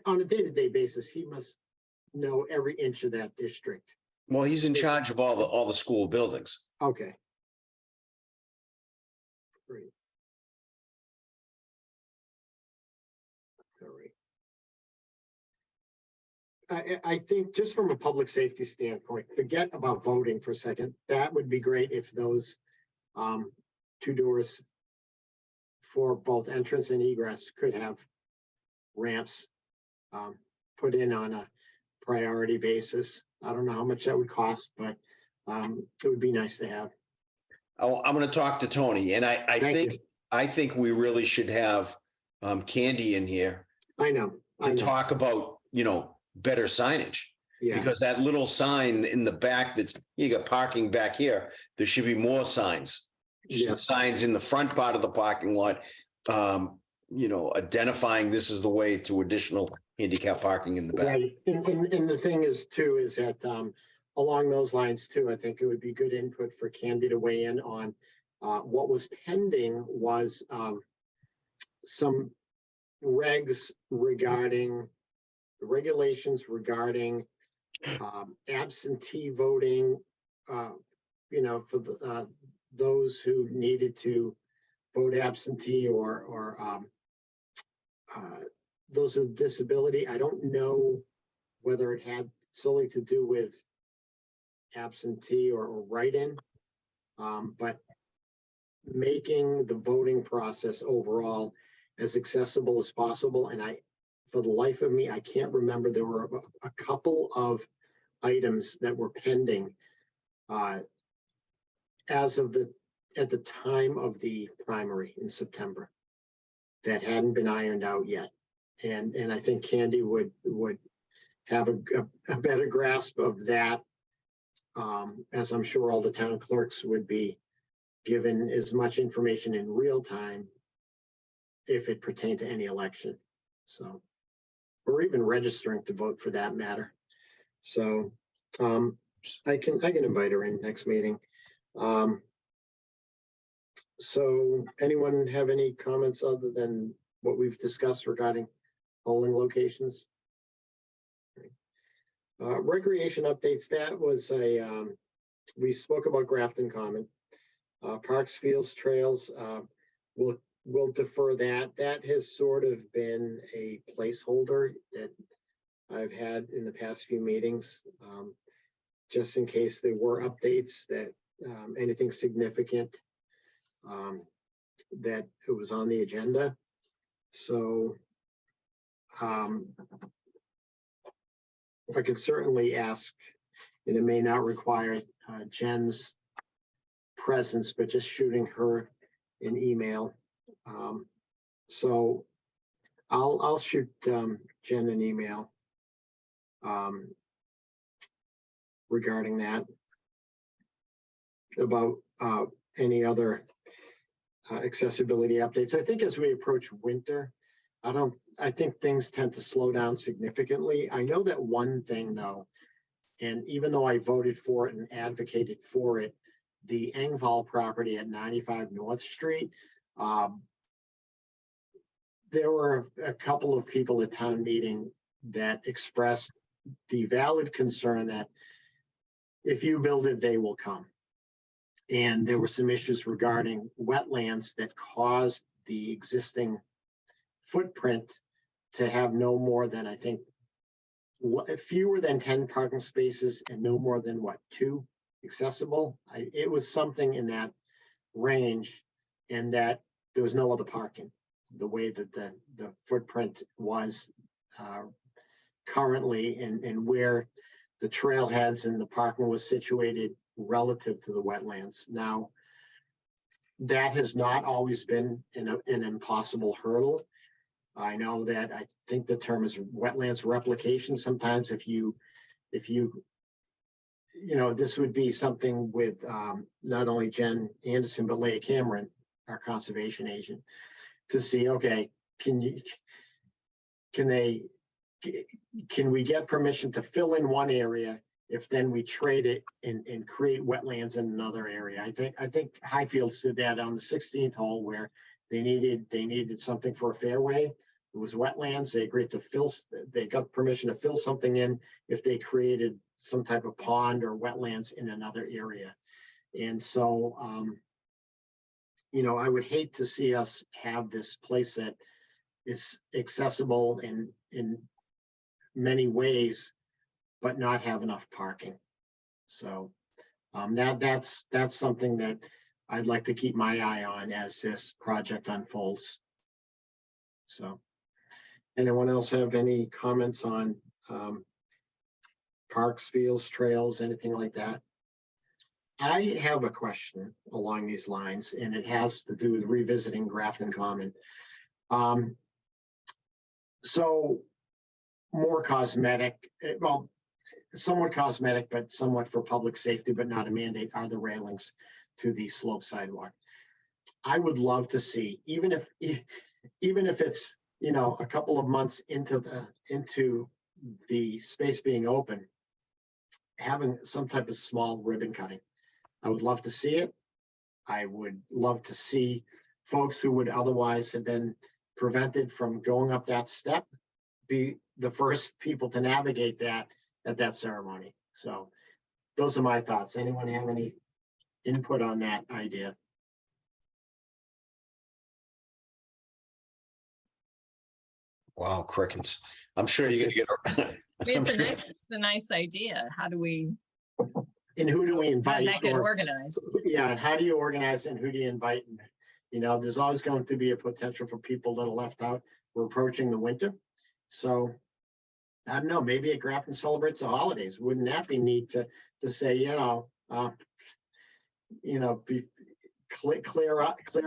A: on a day-to-day basis, he must know every inch of that district?
C: Well, he's in charge of all the school buildings.
A: Okay. Great. All right. I think just from a public safety standpoint, forget about voting for a second. That would be great if those two doors for both entrance and egress could have ramps put in on a priority basis. I don't know how much that would cost, but it would be nice to have.
C: I'm going to talk to Tony, and
A: Thank you.
C: I think we really should have Candy in here
A: I know.
C: to talk about, better signage.
A: Yeah.
C: Because that little sign in the back you got parking back here, there should be more signs.
A: Yes.
C: Signs in the front part of the parking lot, identifying this is the way to additional handicap parking in the back.
A: Right. And the thing is too, is that along those lines too, I think it would be good input for Candy to weigh in on what was pending was some regulations regarding absentee voting, for those who needed to vote absentee or those with disability. I don't know whether it had solely to do with absentee or write-in, but making the voting process overall as accessible as possible. And for the life of me, I can't remember. There were a couple of items that were pending at the time of the primary in September that hadn't been ironed out yet. And I think Candy would have a better grasp of that, as I'm sure all the town clerks would be given as much information in real time if it pertained to any election. So, or even registering to vote for that matter. So I can invite her in next meeting. So anyone have any comments other than what we've discussed regarding polling locations? Recreation updates, that was we spoke about Grafton Common. Parks, fields, trails, we'll defer that. That has sort of been a placeholder that I've had in the past few meetings, just in case there were updates that anything significant that it was on the agenda. So I could certainly ask, and it may not require Jen's presence, but just shooting her an email. So I'll shoot Jen an email regarding that, about any other accessibility updates. I think as we approach winter, I think things tend to slow down significantly. I know that one thing though, and even though I voted for it and advocated for it, the Engvall property at 95 North Street, there were a couple of people at town meeting that expressed the valid concern that if you build it, they will come. And there were some issues regarding wetlands that caused the existing footprint to have no more than, I think, fewer than 10 parking spaces and no more than 2 accessible. It was something in that range, and that there was no other parking, the way that the footprint was currently, and where the trailheads and the parking was situated relative to the wetlands. Now, that has not always been an impossible hurdle. I know that, I think the term is wetlands replication. Sometimes if you this would be something with not only Jen Anderson, but Leah Cameron, our conservation agent, to see, okay, can we get permission to fill in one area if then we trade it and create wetlands in another area? I think Highfields did that on the 16th hole where they needed something for a fairway. It was wetlands. They agreed to they got permission to fill something in if they created some type of pond or wetlands in another area. And so, I would hate to see us have this place that is accessible in many ways, but not have enough parking. So that's something that I'd like to keep my eye on as this project unfolds. So, anyone else have any comments on parks, fields, trails, anything like that? I have a question along these lines, and it has to do with revisiting Grafton Common. So more cosmetic, well, somewhat cosmetic, but somewhat for public safety, but not a mandate, are the railings to the slope sidewalk. I would love to see, even if it's, a couple of months into the space being open, having some type of small ribbon cutting. I would love to see it. I would love to see folks who would otherwise have been prevented from going up that step be the first people to navigate that at that ceremony. So those are my thoughts. Anyone have any input on that idea?
C: Wow, crickets. I'm sure you're gonna get.
D: It's a nice idea. How do we,
A: And who do we
D: how's
A: invite?
D: that get organized?
A: Yeah, and how do you organize and who do you invite? There's always going to be a potential for people that are left out. We're approaching the winter. So I don't know, maybe at Grafton celebrates the holidays. Wouldn't that be neat to say, clear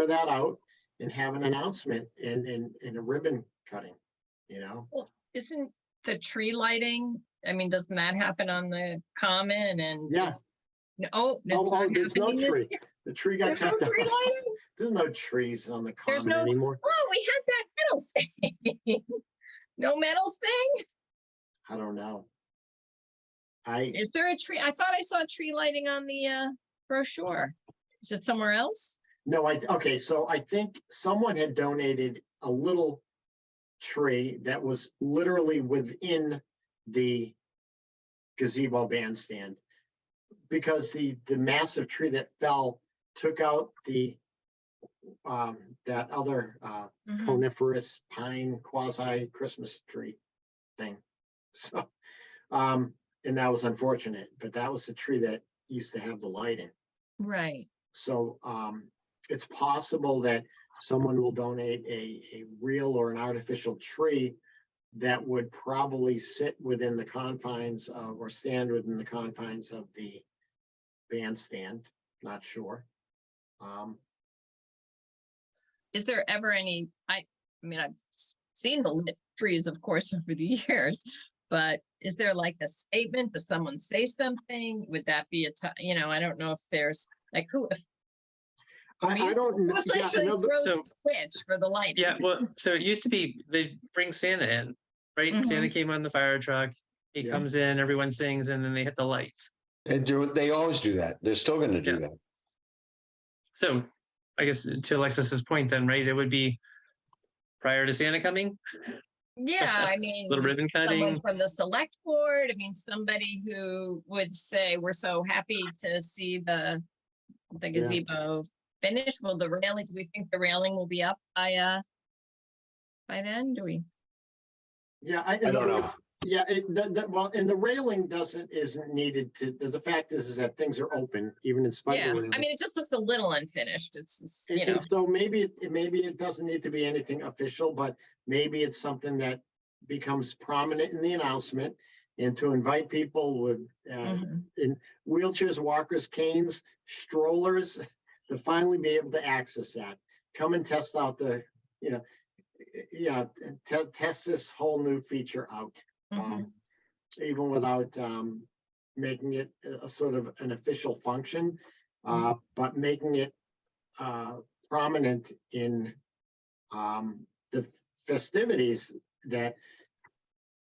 A: that out and have an announcement and a ribbon cutting,
D: Well, isn't the tree lighting, doesn't that happen on the common and?
A: Yeah.
D: It's not
A: there's no
D: happening this
A: tree.
D: year?
A: The tree got
D: There's no
A: cut down.
D: tree lighting?
A: There's no trees on the
D: There's
A: common
D: no-
A: anymore.
D: Oh, we had that metal thing. No metal thing?
A: I don't know.
D: Is there a tree? I thought I saw tree lighting on the brochure. Is it somewhere else?
A: No, okay, so I think someone had donated a little tree that was literally within the gazebo bandstand. Because the massive tree that fell took out that other
D: Mhm.
A: coniferous pine quasi Christmas tree thing. So, and that was unfortunate, but that was the tree that used to have the lighting.
D: Right.
A: So it's possible that someone will donate a real or an artificial tree that would probably sit within the confines of, or stand within the confines of the bandstand. Not sure.
D: Is there ever any, I've seen the lit trees, of course, over the years, but is there like a statement? Does someone say something? Would that be I don't know if there's like who, if
A: I don't know.
D: who
A: Yeah,
D: essentially
A: another-
D: throws
E: So-
D: the switch for the light?
E: Yeah, well, so it used to be they bring Santa in, right? Santa came on the fire truck. He
A: Yeah.
E: comes in, everyone sings, and then they hit the lights.
C: They always do that. They're still gonna do
E: Yeah.
C: that.
E: So I guess to Alexis's point then, right? It would be prior to Santa coming,
D: Yeah,
E: little ribbon
D: someone
E: cutting.
D: from the select board, somebody who would say, we're so happy to see the gazebo finished. Will the railing, do we think the railing will be up by then? Do we?
A: Yeah,
C: I don't know.
A: Yeah, well, and the railing isn't needed to, the fact is that things are open, even in spite
D: Yeah,
A: of.
D: it just looks a little unfinished. It's just,
A: And so maybe it doesn't need to be anything official, but maybe it's something that becomes prominent in the announcement. And to invite people with in wheelchairs, walkers, canes, strollers, to finally be able to access that. Come and test out test this whole new feature out. Even without making it a sort of an official function, but making it prominent in the festivities, that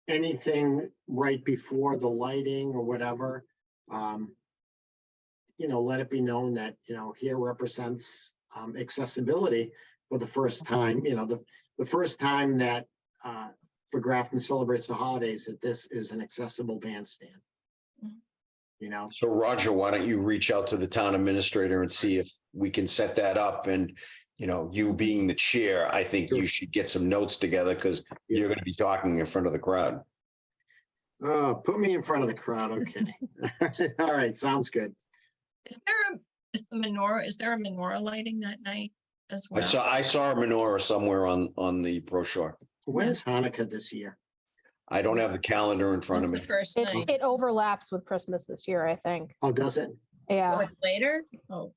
A: anything right before the lighting or whatever, let it be known that, here represents accessibility for the first time, the first time that for Grafton celebrates the holidays, that this is an accessible bandstand.
C: So Roger, why don't you reach out to the town administrator and see if we can set that up? And, you being the chair, I think you should get some notes together because you're going to be talking in front of the crowd.
A: Oh, put me in front of the crowd. Okay. All right. Sounds good.
D: Is there a menorah lighting that night as well?
C: I saw a menorah somewhere on the brochure.
A: When's Hanukkah this year?
C: I don't have the calendar in front of
D: When's
C: me.
D: the first night?
G: It overlaps with Christmas this year, I think.
A: Oh, does it?
D: Oh,
G: Yeah.
D: it's later? Oh,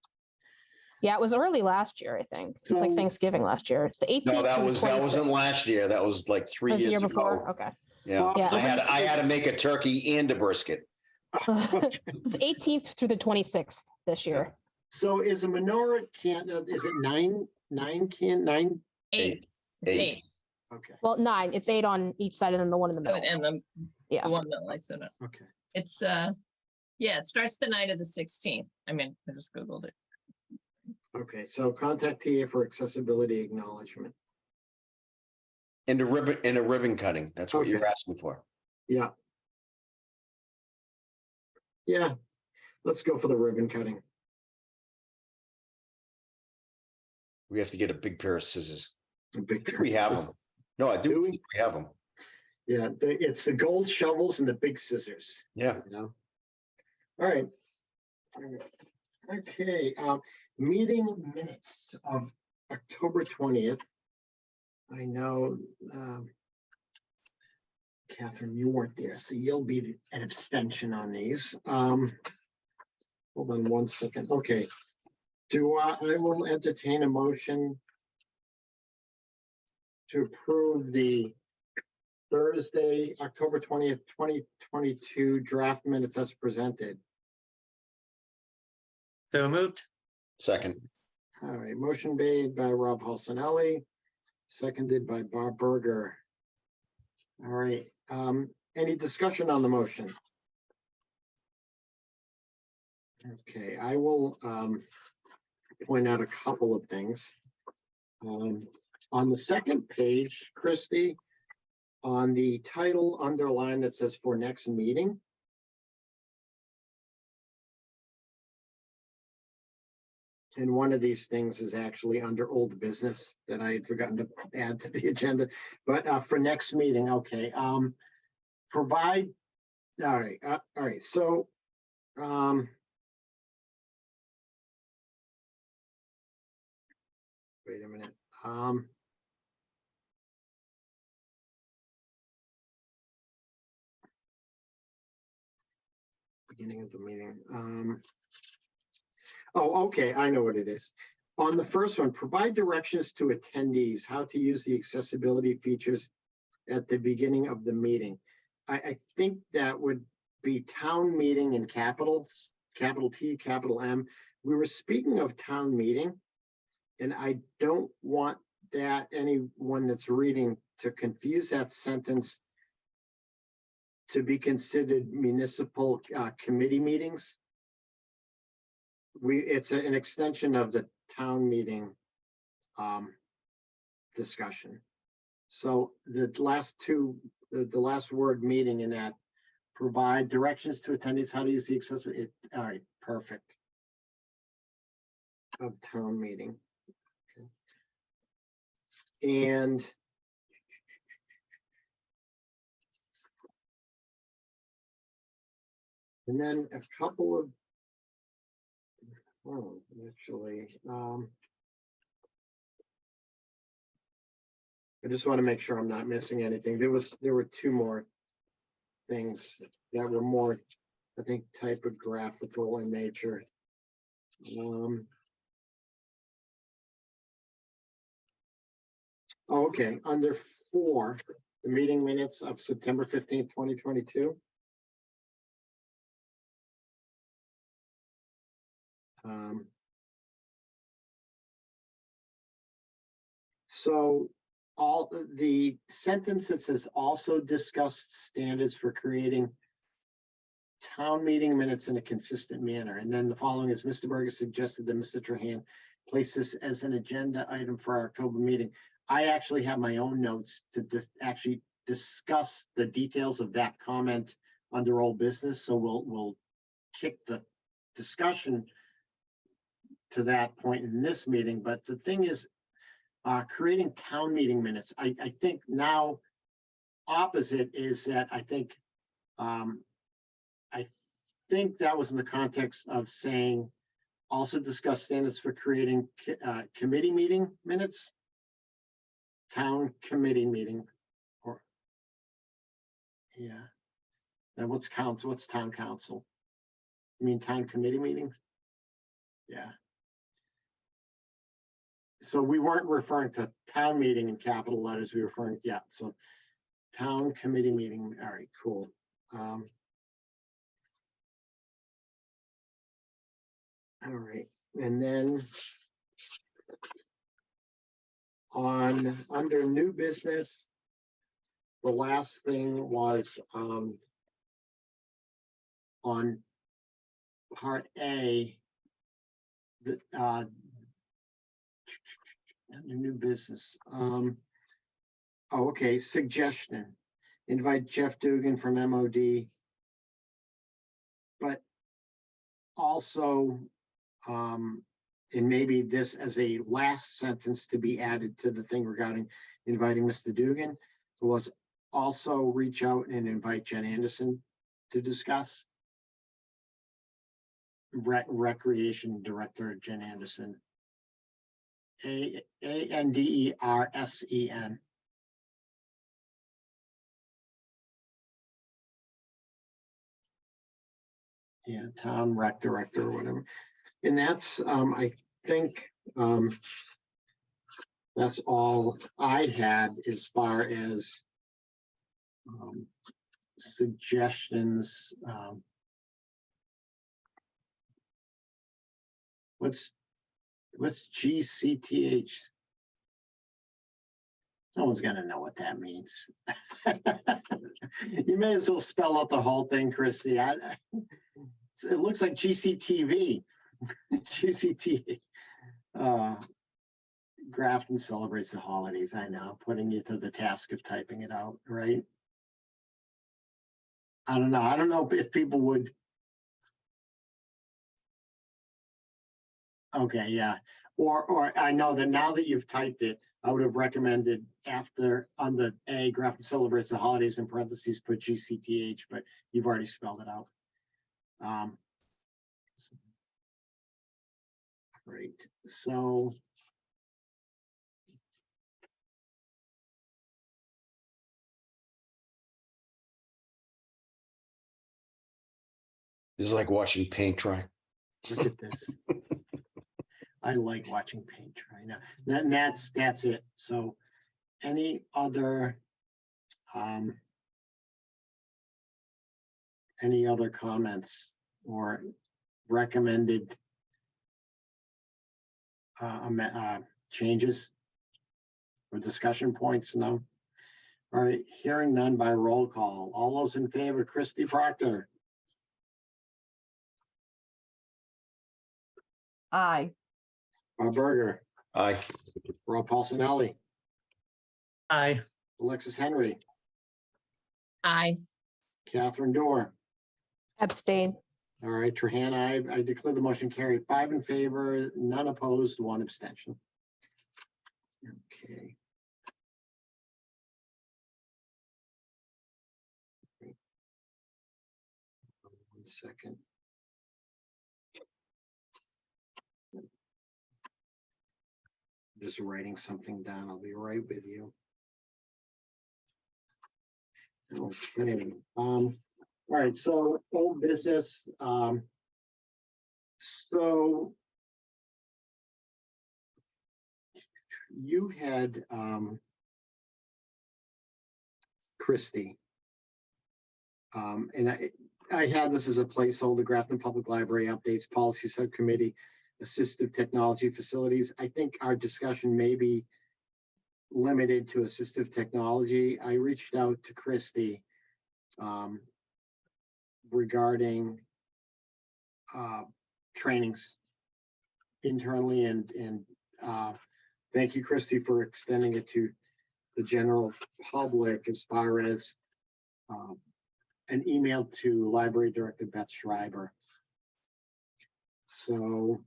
G: Yeah, it was early last year, I think. It was like
A: So-
G: Thanksgiving last year. It's the 18th.
C: No, that
G: through the
C: wasn't
G: 26th.
C: last year. That was like 3
G: Or the
C: years
G: year
C: ago.
G: before. Okay.
C: Yeah.
G: Yeah.
C: I had to make a turkey and a brisket.
G: It's 18th through the 26th this year.
A: So is a menorah is it nine
D: 8. It's
C: Eight.
D: 8.
A: Okay.
G: Well, 9. It's 8 on each side and then the one in the middle.
D: And the
G: Yeah.
D: one that lights it up.
A: Okay.
D: It's, it starts the night of the 16th. I just Googled it.
A: Okay. So contact TA for accessibility acknowledgement.
C: And a ribbon cutting. That's what you're
A: Okay.
C: asking for.
A: Yeah. Yeah. Let's go for the ribbon cutting.
C: We have to get a big pair of scissors.
A: The big
C: I think we have them. No, I do.
A: Do we?
C: think we have them.
A: Yeah. It's the gold shovels and the big scissors.
C: Yeah.
A: All right. Okay. Meeting minutes of October 20th. I know, Catherine, you weren't there, so you'll be an abstention on these. Hold on one second. Okay. I will entertain a motion to approve the Thursday, October 20th, 2022 draft minutes as presented.
E: So moved.
C: Second.
A: All right, motion made by Rob Halsanelli, seconded by Bob Berger. All right, any discussion on the motion? Okay, I will point out a couple of things. On the second page, Christie, on the title underline that says for next meeting, and one of these things is actually under old business that I had forgotten to add to the agenda, but for next meeting, okay. Provide, all right, so wait a minute. Beginning of the meeting. Oh, okay, I know what it is. On the first one, provide directions to attendees how to use the accessibility features at the beginning of the meeting. I think that would be town meeting in capitals, capital T, capital M. We were speaking of town meeting, and I don't want that anyone that's reading to confuse that sentence to be considered municipal committee meetings. It's an extension of the town meeting discussion. So the last word meeting in that, provide directions to attendees how to use the accessibility. All right, perfect. Of town meeting. Okay. And then a couple of, actually, I just want to make sure I'm not missing anything. There were two more things that were more, I think, typographical in nature. Okay, under 4, the meeting minutes of September 15th, 2022. So all the sentence that says also discussed standards for creating town meeting minutes in a consistent manner. And then the following is Mr. Berger suggested that Mr. Trahan place this as an agenda item for our October meeting. I actually have my own notes to actually discuss the details of that comment under old business. So we'll kick the discussion to that point in this meeting. But the thing is, creating town meeting minutes, I think now opposite is that I think that was in the context of saying also discuss standards for creating committee meeting minutes, town committee meeting, or yeah. And what's council? What's town council? You mean town committee meeting? Yeah. So we weren't referring to town meeting in capital letters. We were referring, yeah. So town committee meeting. All right, cool. All right, and then under new business, the last thing was on part A, the new business. Oh, okay, suggestion. Invite Jeff Dugan from MOD, but also and maybe this as a last sentence to be added to the thing regarding inviting Mr. Dugan was also reach out and invite Jen Anderson to discuss. Recreation Director Jen Anderson. Andersen. Yeah, town rec director or whatever. And that's, I think, that's all I had as far as suggestions. What's GCTH? Someone's gonna know what that means. You may as well spell out the whole thing, Christy. It looks like GCTV. GCT. Grafton celebrates the holidays. I know, putting you to the task of typing it out, right? I don't know. I don't know if people would. Okay, yeah. Or I know that now that you've typed it, I would have recommended after on the A, Grafton celebrates the holidays in parentheses, put GCTH, but you've already spelled it out. Great. So
C: This is like watching paint dry.
A: look at this. I like watching paint dry now. That's it. So any other comments or recommended changes or discussion points? No. All right, hearing none by roll call. All those in favor, Christy Proctor,
F: Aye.
A: Bob Berger,
C: Aye.
A: Rob Paulsonelli,
E: Aye.
A: Alexis Henry,
D: Aye.
A: Catherine Dorr.
G: Abstain.
A: All right, Trahan, I declare the motion carried. 5 in favor, none opposed, 1 abstention. Okay. 1 second. Just writing something down. I'll be right with you. Okay. All right. So old business. So you had Christy, and I had this as a placeholder, Grafton Public Library updates, policy subcommittee, assistive technology facilities. I think our discussion may be limited to assistive technology. I reached out to Christy regarding trainings internally, and thank you, Christy, for extending it to the general public as far as an email to Library Director Beth Schreiber. So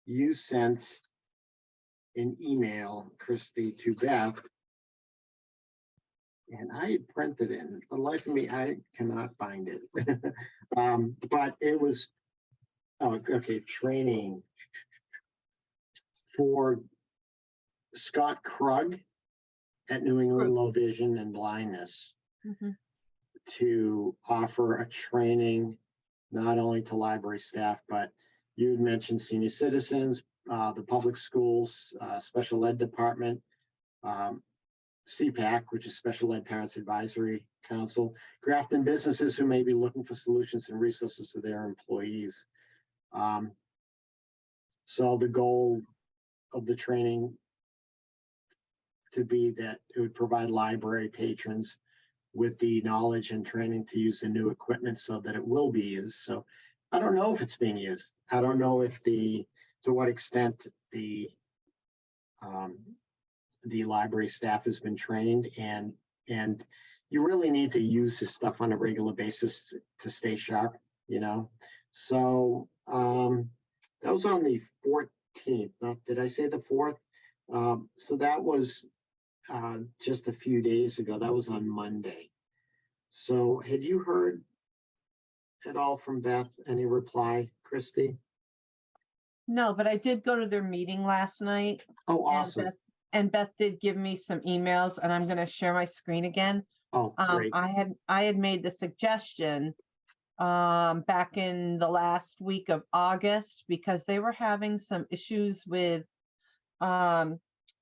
A: you sent an email, Christy, to Beth, and I had printed it. And for the life of me, I cannot find it. But it was, oh, okay, training for Scott Krug at New England Low Vision and Blindness to offer a training not only to library staff, but you had mentioned senior citizens, the public schools, special ed department, CPAC, which is Special Ed Parents Advisory Council, Grafton businesses who may be looking for solutions and resources for their employees. So the goal of the training to be that it would provide library patrons with the knowledge and training to use the new equipment so that it will be used. So I don't know if it's being used. I don't know if to what extent the library staff has been trained, and you really need to use this stuff on a regular basis to stay sharp, you know? So that was on the 14th. Did I say the 4th? So that was just a few days ago. That was on Monday. So had you heard at all from Beth? Any reply, Christy?
F: No, but I did go to their meeting last night.
A: Oh, awesome.
F: And Beth did give me some emails, and I'm going to share my screen again.
A: Oh, great.
F: I had made the suggestion back in the last week of August, because they were having some issues with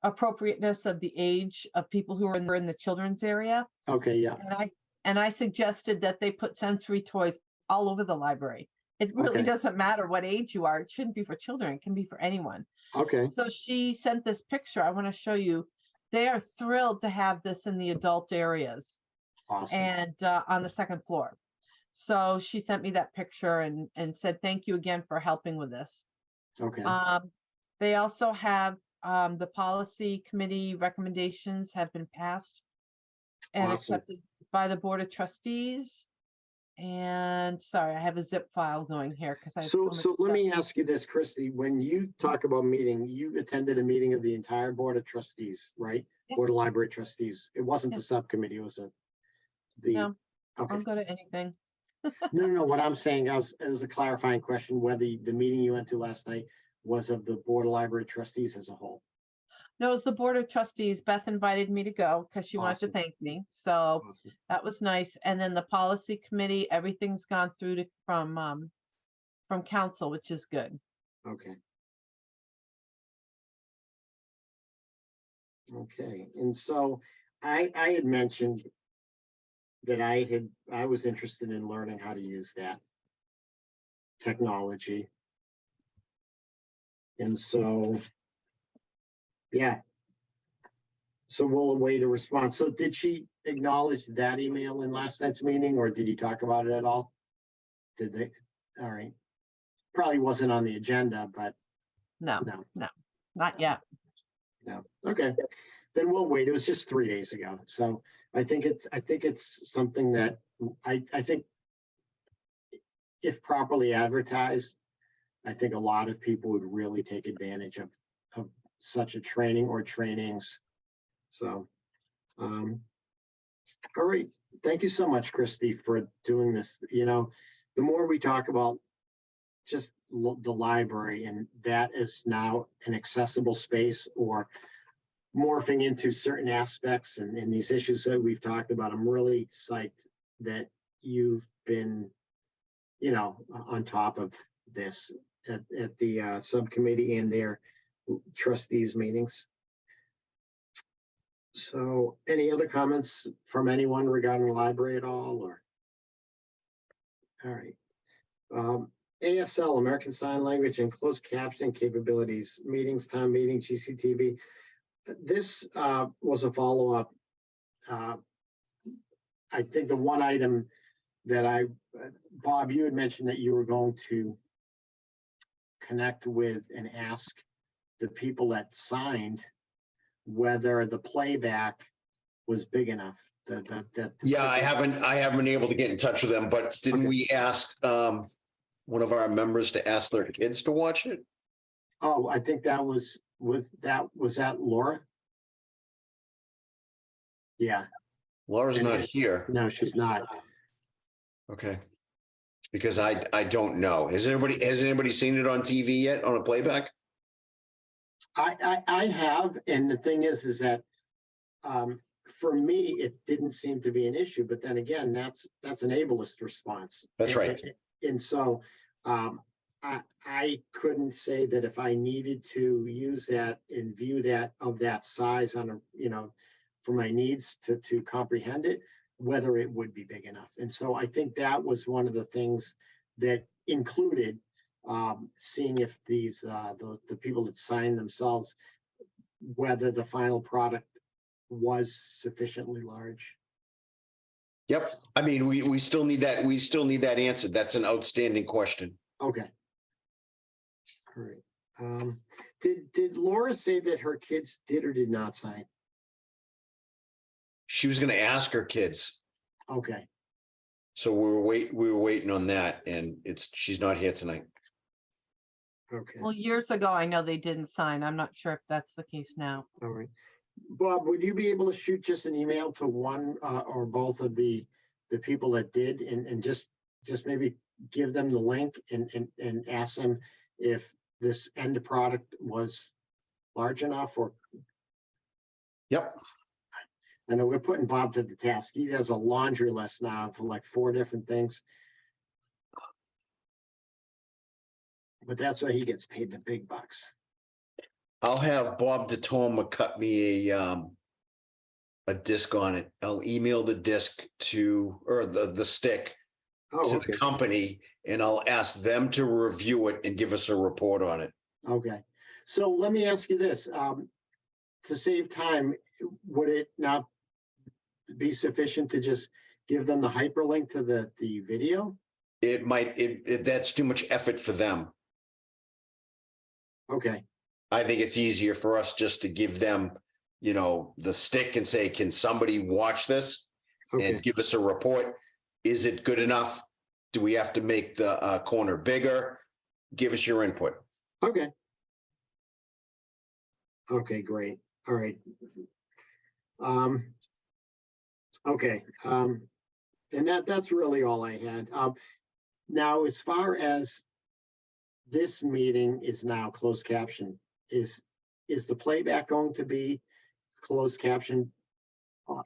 F: appropriateness of the age of people who are in the children's area.
A: Okay, yeah.
F: And I suggested that they put sensory toys all over the library. It really doesn't matter what age you are. It shouldn't be for children. It can be for anyone.
A: Okay.
F: So she sent this picture. I want to show you. They are thrilled to have this in the adult areas.
A: Awesome.
F: And on the second floor. So she sent me that picture and said, thank you again for helping with this.
A: Okay.
F: They also have the policy committee recommendations have been passed and accepted by the Board of Trustees. And sorry, I have a zip file going here because I have
A: so let me ask you this, Christy. When you talk about meeting, you attended a meeting of the entire Board of Trustees, right?
F: Yeah.
A: Board of Library Trustees. It wasn't the subcommittee, it was
F: No,
A: okay.
F: I'll go to anything.
A: No. What I'm saying, it was a clarifying question whether the meeting you went to last night was of the Board of Library Trustees as a whole.
F: No, it was the Board of Trustees. Beth invited me to go because she wanted to
A: Awesome.
F: thank me. So
A: Awesome.
F: that was nice. And then the policy committee, everything's gone through from council, which is good.
A: Okay. Okay. And so I had mentioned that I was interested in learning how to use that technology. And so, yeah. So we'll await a response. So did she acknowledge that email in last night's meeting, or did you talk about it at all? Did they? All right. Probably wasn't on the agenda, but
F: No, not yet.
A: no. Okay. Then we'll wait. It was just 3 days ago. So I think it's something that I think if properly advertised, I think a lot of people would really take advantage of such a training or trainings. So, all right. Thank you so much, Christy, for doing this. You know, the more we talk about just the library, and that is now an accessible space or morphing into certain aspects and these issues that we've talked about, I'm really psyched that you've been, you know, on top of this at the subcommittee and their trustees meetings. So any other comments from anyone regarding the library at all, or? All right. ASL, American Sign Language and closed captioning capabilities, meetings, town meeting, GCTV. This was a follow-up. I think the one item that Bob, you had mentioned that you were going to connect with and ask the people that signed whether the playback was big enough.
C: Yeah, I haven't been able to get in touch with them, but didn't
A: Okay.
C: we ask one of our members to ask their kids to watch it?
A: Oh, I think that was that Laura? Yeah,
C: Laura's not here.
A: no, she's not.
C: Okay. Because I don't know. Has anybody seen it on TV yet on a playback?
A: I have, and the thing is that for me, it didn't seem to be an issue, but then again, that's an ableist response.
C: That's right.
A: And so I couldn't say that if I needed to use that and view that of that size on a, for my needs to comprehend it, whether it would be big enough. And so I think that was one of the things that included seeing if the people that signed themselves, whether the final product was sufficiently large.
C: Yep. I mean, we still need that. We still need that answered. That's an outstanding question.
A: Okay. All right. Did Laura say that her kids did or did not sign?
C: She was going to ask her kids.
A: Okay.
C: So we were waiting on that, and she's not here tonight.
A: Okay.
F: Well, years ago, I know they didn't sign. I'm not sure if that's the case now.
A: All right. Bob, would you be able to shoot just an email to one or both of the people that did and just maybe give them the link and ask them if this end product was large enough? Or
C: Yep.
A: I know we're putting Bob to the task. He has a laundry list now for like 4 different things. But that's why he gets paid the big bucks.
C: I'll have Bob DeToma cut me a disc on it. I'll email the disc or the stick
A: Oh,
C: to
A: okay.
C: the company, and I'll ask them to review it and give us a report on it.
A: Okay. So let me ask you this. To save time, would it not be sufficient to just give them the hyperlink to the video?
C: It might, that's too much effort for them.
A: Okay.
C: I think it's easier for us just to give them, the stick and say, can somebody watch this
A: Okay.
C: and give us a report? Is it good enough? Do we have to make the corner bigger? Give us your input.
A: Okay. Okay, great. All right. Okay. And that's really all I had. Now, as far as this meeting is now closed caption, is the playback going to be closed caption?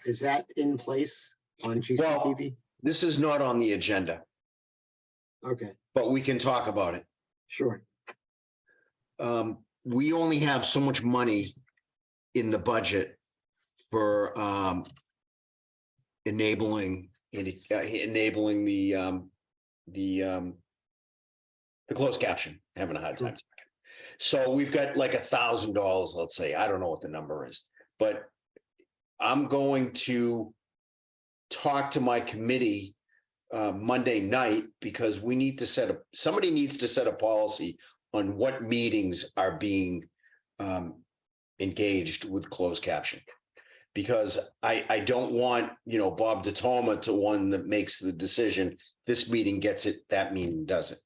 A: Is that in place on GCTV?
C: This is not on the agenda,
A: Okay,
C: but we can talk about it.
A: sure.
C: We only have so much money in the budget for enabling the closed caption. Having a hard time. So we've got like $1,000, let's say. I don't know what the number is, but I'm going to talk to my committee Monday night, because somebody needs to set a policy on what meetings are being engaged with closed caption. Because I don't want, Bob DeToma to one that makes the decision, this meeting gets it, that meeting doesn't.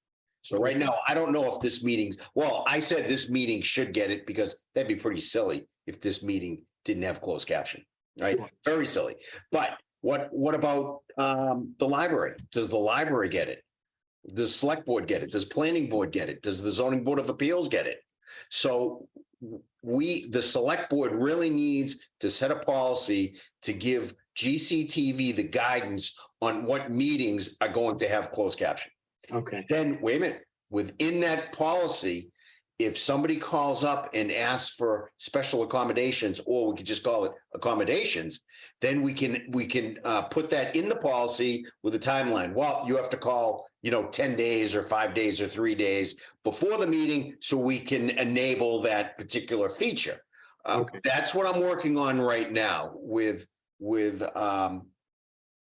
C: So right now, I don't know if this I said this meeting should get it, because that'd be pretty silly if this meeting didn't have closed caption, right?
A: Sure.
C: Very silly. But what about the library? Does the library get it? Does select board get it? Does planning board get it? Does the zoning board of appeals get it? So the select board really needs to set a policy to give GCTV the guidance on what meetings are going to have closed caption.
A: Okay,
C: Then wait a minute, within that policy, if somebody calls up and asks for special accommodations, or we could just call it accommodations, then we can put that in the policy with a timeline. Well, you have to call, 10 days or 5 days or 3 days before the meeting so we can enable that particular feature.
A: Okay.
C: That's what I'm working on right now with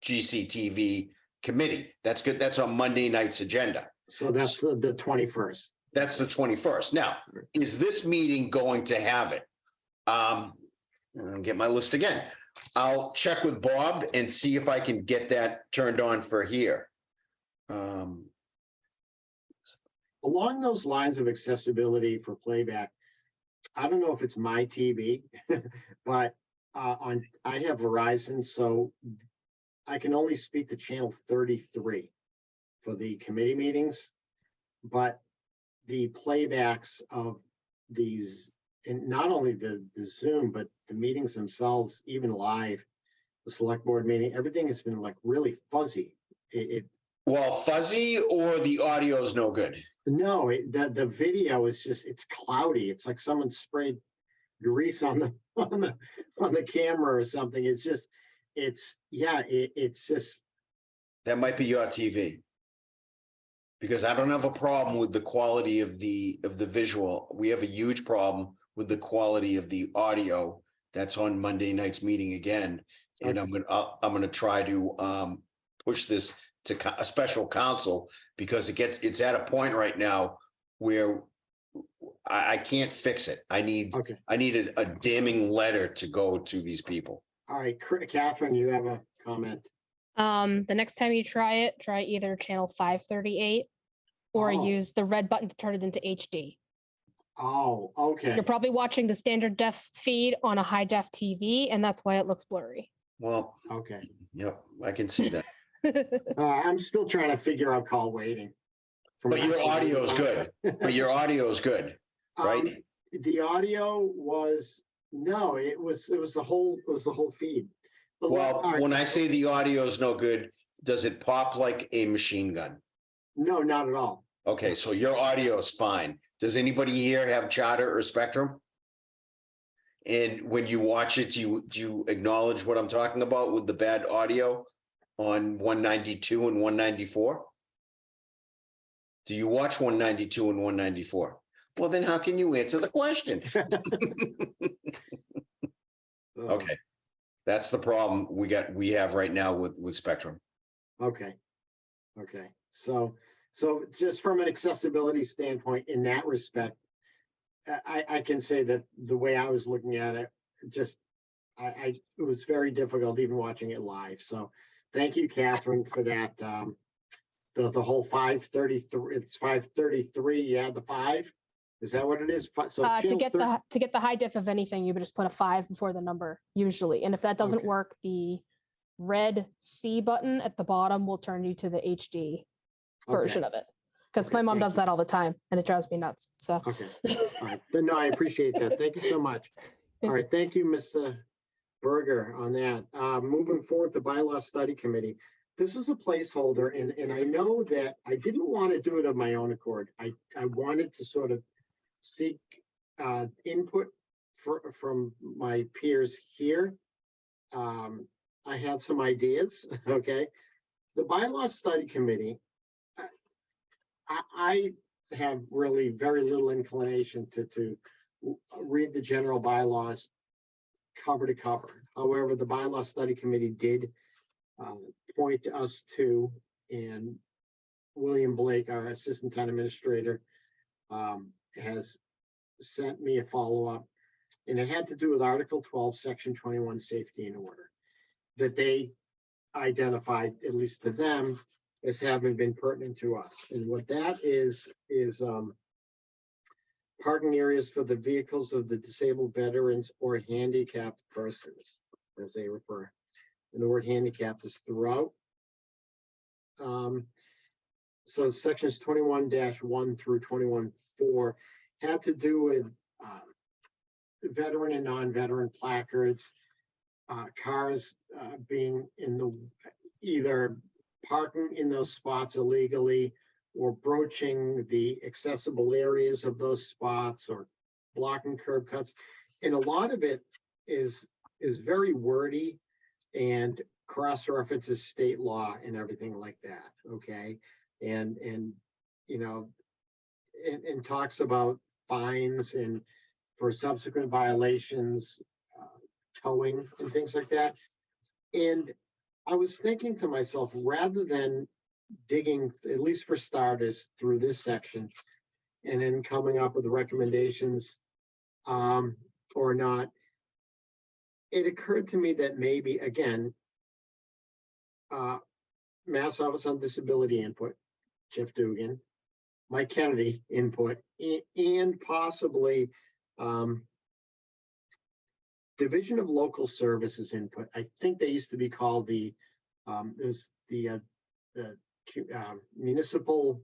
C: GCTV committee. That's good. That's on Monday night's agenda.
A: So that's the 21st.
C: That's the 21st. Now, is this meeting going to have it? I'll get my list again. I'll check with Bob and see if I can get that turned on for here.
A: Along those lines of accessibility for playback, I don't know if it's my TV, but I have Verizon, so I can only speak to channel 33 for the committee meetings, but the playbacks of these, and not only the Zoom, but the meetings themselves, even live, the select board meeting, everything has been like really fuzzy.
C: Well, fuzzy or the audio is no good.
A: No, the video is just, it's cloudy. It's like someone sprayed grease on the camera or something. It's just, it's just.
C: That might be your TV. Because I don't have a problem with the quality of the visual. We have a huge problem with the quality of the audio that's on Monday night's meeting again. And
A: Okay.
C: I'm gonna try to push this to a special counsel because it's at a point right now where I can't fix it. I need a damning letter to go to these people.
A: All right, Catherine, you have a comment?
G: The next time you try it, try either channel 538 or
A: Oh.
G: use the red button to turn it into HD.
A: Oh, okay.
G: You're probably watching the standard def feed on a high def TV, and that's why it looks blurry.
C: Well,
A: Okay.
C: yep, I can see that.
A: I'm still trying to figure out call waiting.
C: But your audio is good. But your audio is good, right?
A: The audio was, no, it was the whole feed. But
C: Well,
A: all right.
C: when I say the audio is no good, does it pop like a machine gun?
A: No, not at all.
C: Okay, so your audio is fine. Does anybody here have Charter or Spectrum? And when you watch it, do you acknowledge what I'm talking about with the bad audio on 192 and 194? Do you watch 192 and 194? Well, then how can you answer the question? Okay, that's the problem we have right now with Spectrum.
A: Okay. So just from an accessibility standpoint, in that respect, I can say that the way I was looking at it, it was very difficult even watching it live. So thank you, Catherine, for that. The whole 533, it's 533. You add the 5. Is that what it is? So
G: to get the high def of anything, you would just put a 5 before the number usually. And if that doesn't work, the red C button at the bottom will turn you to the HD version of it. Because my mom does that all the time and it drives me nuts. So
A: okay. All right. Then no, I appreciate that. Thank you so much. All right. Thank you, Mr. Berger, on that. Moving forward, the bylaw study committee. This is a placeholder, and I know that I didn't want to do it of my own accord. I wanted to sort of seek input from my peers here. I had some ideas. Okay. The bylaw study committee, I have really very little inclination to read the general bylaws cover to cover. However, the bylaw study committee did point us to, and William Blake, our assistant town administrator, has sent me a follow-up, and it had to do with Article 12, Section 21, safety and order, that they identified, at least to them, as having been pertinent to us. And what that is parking areas for the vehicles of the disabled veterans or handicapped persons, as they refer. And the word handicapped is throughout. So sections 21-1 through 21-4 had to do with veteran and non-veteran placards, cars being in the either parking in those spots illegally or broaching the accessible areas of those spots or blocking curb cuts. And a lot of it is very wordy and cross references state law and everything like that. Okay. and, you know, and talks about fines and for subsequent violations, towing and things like that. And I was thinking to myself, rather than digging, at least for starters, through this section and then coming up with the recommendations or not, it occurred to me that maybe, again, Mass Office on Disability input, Jeff Dugan, Mike Kennedy input, and possibly Division of Local Services input. I think they used to be called the municipal,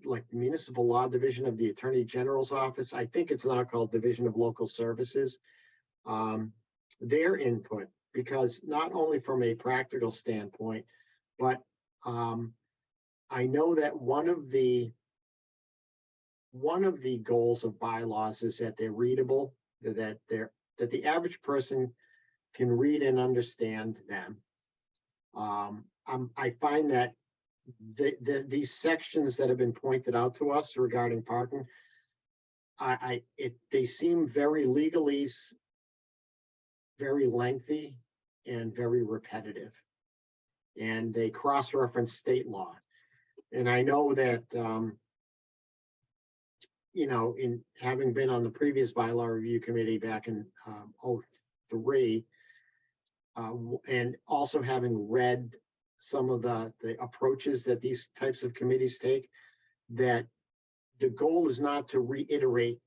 A: like municipal law division of the Attorney General's office. I think it's now called Division of Local Services. Their input, because not only from a practical standpoint, but I know that one of the goals of bylaws is that they're readable, that the average person can read and understand them. I find that these sections that have been pointed out to us regarding parking, they seem very legalese, very lengthy, and very repetitive, and they cross-reference state law. And I know that you know, in having been on the previous bylaw review committee back in 2003, and also having read some of the approaches that these types of committees take, that the goal is not to reiterate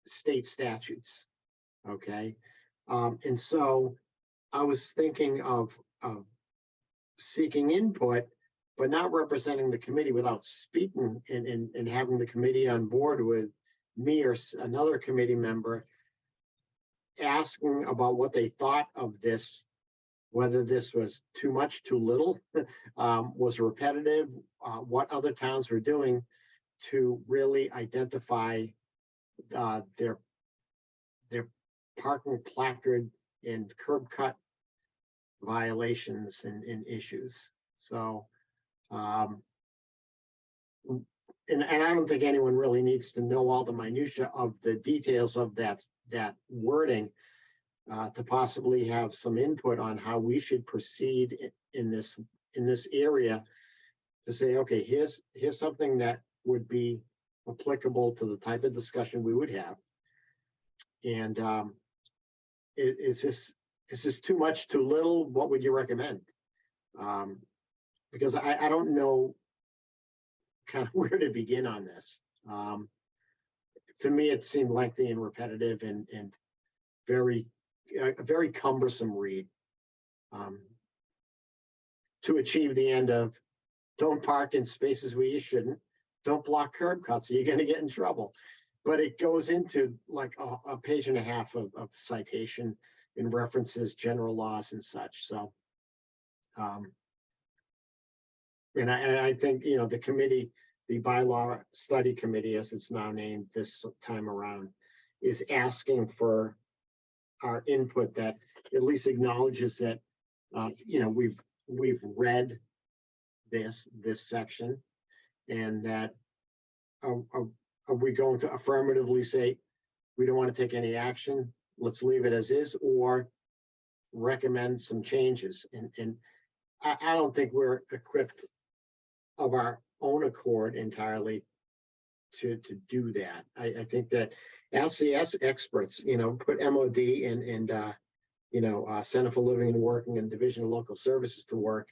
A: state statutes. Okay. And so I was thinking of seeking input, but not representing the committee without speaking and having the committee on board with me or another committee member asking about what they thought of this, whether this was too much, too little, was repetitive, what other towns were doing to really identify their parking placard and curb cut violations and issues. So, and I don't think anyone really needs to know all the minutia of the details of that wording to possibly have some input on how we should proceed in this area, to say, okay, here's something that would be applicable to the type of discussion we would have. And is this too much, too little? What would you recommend? Because I don't know kind of where to begin on this. For me, it seemed lengthy and repetitive and a very cumbersome read to achieve the end of don't park in spaces where you shouldn't, don't block curb cuts, or you're going to get in trouble. But it goes into like a page and a half of citation and references general laws and such. So, and I think, you know, the committee, the bylaw study committee, as it's now named this time around, is asking for our input that at least acknowledges that, you know, we've read this section, and that are we going to affirmatively say we don't want to take any action, let's leave it as is, or recommend some changes? And I don't think we're equipped of our own accord entirely to do that. I think that LCS experts, you know, put MOD and you know, Center for Living and Working and Division of Local Services to work.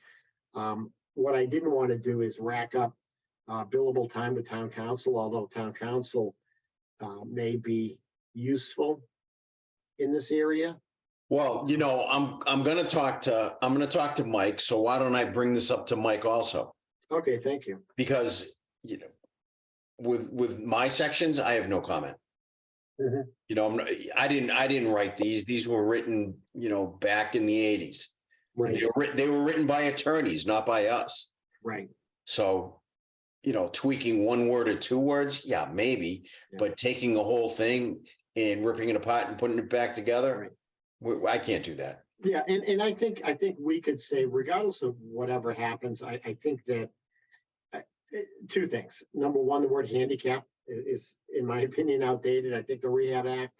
A: What I didn't want to do is rack up billable time with town council, although town council may be useful in this area.
C: Well, you know, I'm going to talk to Mike. So why don't I bring this up to Mike also?
A: Okay, thank you.
C: Because, you know, with my sections, I have no comment.
A: Mm-hmm.
C: You know, I didn't write these. These were written, you know, back in the 80s.
A: Right.
C: They were written by attorneys, not by us.
A: Right.
C: So, you know, tweaking one word or two words, yeah, maybe,
A: Yeah.
C: But taking the whole thing and ripping it apart and putting it back together,
A: Right.
C: I can't do that.
A: Yeah, and I think we could say regardless of whatever happens, I think that two things. Number one, the word handicap is, in my opinion, outdated. I think the Rehab Act,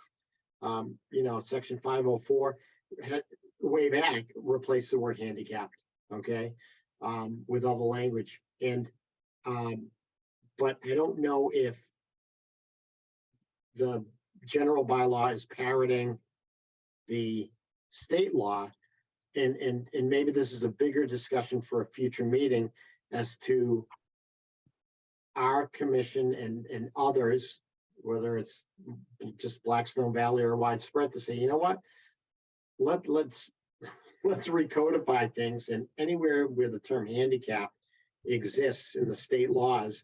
A: Section 504, way back, replaced the word handicapped, okay, with all the language. And, but I don't know if the general bylaw is parroting the state law. And maybe this is a bigger discussion for a future meeting as to our commission and others, whether it's just Blackstone Valley or widespread, to say, you know what, let's recodify things, and anywhere where the term handicap exists in the state laws,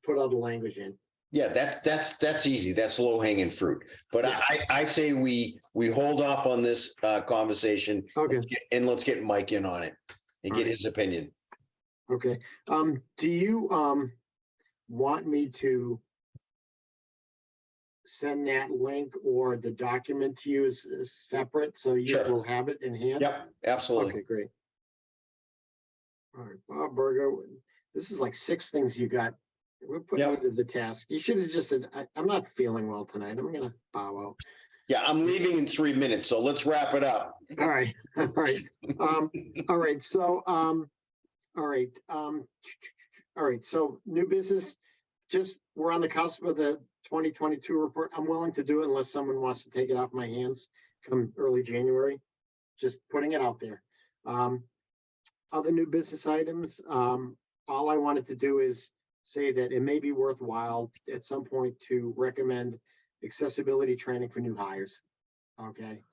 A: put other language in.
C: Yeah, that's easy. That's low hanging fruit. But
A: Yeah.
C: I say we hold off on this conversation.
A: Okay.
C: And let's get Mike in on it and get his opinion.
A: Okay. Do you want me to send that link or the document to you as separate, so you
C: Sure.
A: will have it in hand?
C: Yep, absolutely.
A: Okay, great. All right, Bob Berger, this is like 6 things you got. We're putting you
C: Yep.
A: to the task. You should have just said, I'm not feeling well tonight. I'm gonna bow out.
C: Yeah, I'm leaving in 3 minutes, so let's wrap it up.
A: All right, all right. All right, so, all right, so new business, just, we're on the cusp of the 2022 report. I'm willing to do it unless someone wants to take it off my hands come early January. Just putting it out there. Other new business items, all I wanted to do is say that it may be worthwhile at some point to recommend accessibility training for new hires. Okay.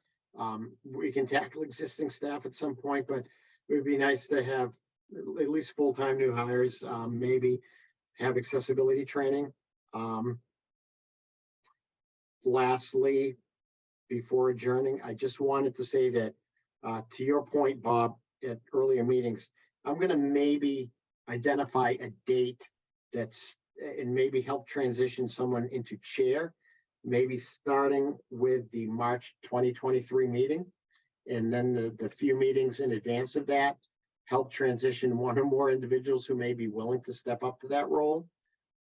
A: We can tackle existing staff at some point, but it would be nice to have at least full-time new hires, maybe have accessibility training. Lastly, before adjourning, I just wanted to say that, to your point, Bob, at earlier meetings, I'm going to maybe identify a date that's, and maybe help transition someone into chair, maybe starting with the March 2023 meeting. And then the few meetings in advance of that, help transition one or more individuals who may be willing to step up to that role.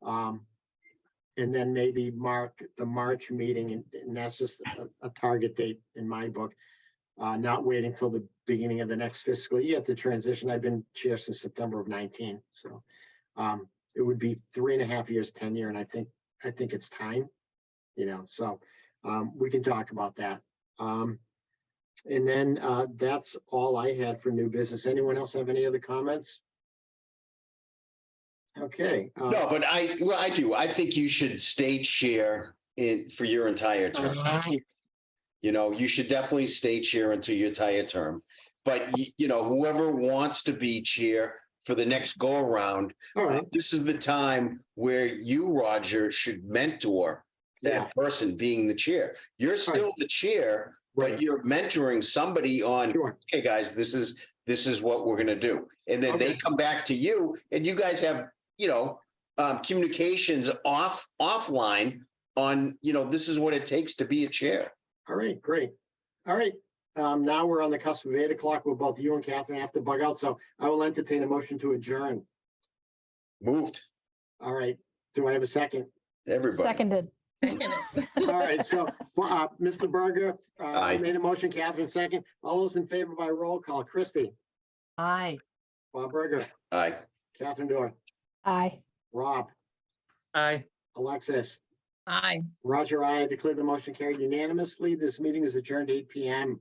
A: And then maybe mark the March meeting, and that's just a target date in my book. Not waiting till the beginning of the next fiscal year to transition. I've been chair since September of 19. So it would be 3.5 years tenure, and I think it's time, so we can talk about that. And then that's all I had for new business. Anyone else have any other comments? Okay.
C: No, but I do. I think you should stay chair for your entire term. You should definitely stay chair until your entire term. But, whoever wants to be chair for the next go around,
A: All right.
C: this is the time where you, Roger, should mentor that person being the chair. You're still the chair, but
A: Right.
C: you're mentoring somebody on,
A: Sure.
C: hey, guys, this is what we're going to do. And then they
A: Okay.
C: come back to you and you guys have, communications offline on, this is what it takes to be a chair.
A: All right, great. All right. Now we're on the cusp of 8 o'clock with both you and Catherine have to bug out. So I will entertain a motion to adjourn.
C: Moved.
A: All right. Do I have a second?
C: Everybody.
G: Seconded.
A: All right. So Mr. Berger
C: Aye.
A: made a motion, Catherine second. All those in favor by roll call. Christie,
F: Aye.
A: Bob Berger,
C: Aye.
A: Catherine Dorr,
G: Aye.
A: Rob,
E: Aye.
A: Alexis,
D: Aye.
A: Roger, I declare the motion carried unanimously. This meeting is adjourned 8 p.m.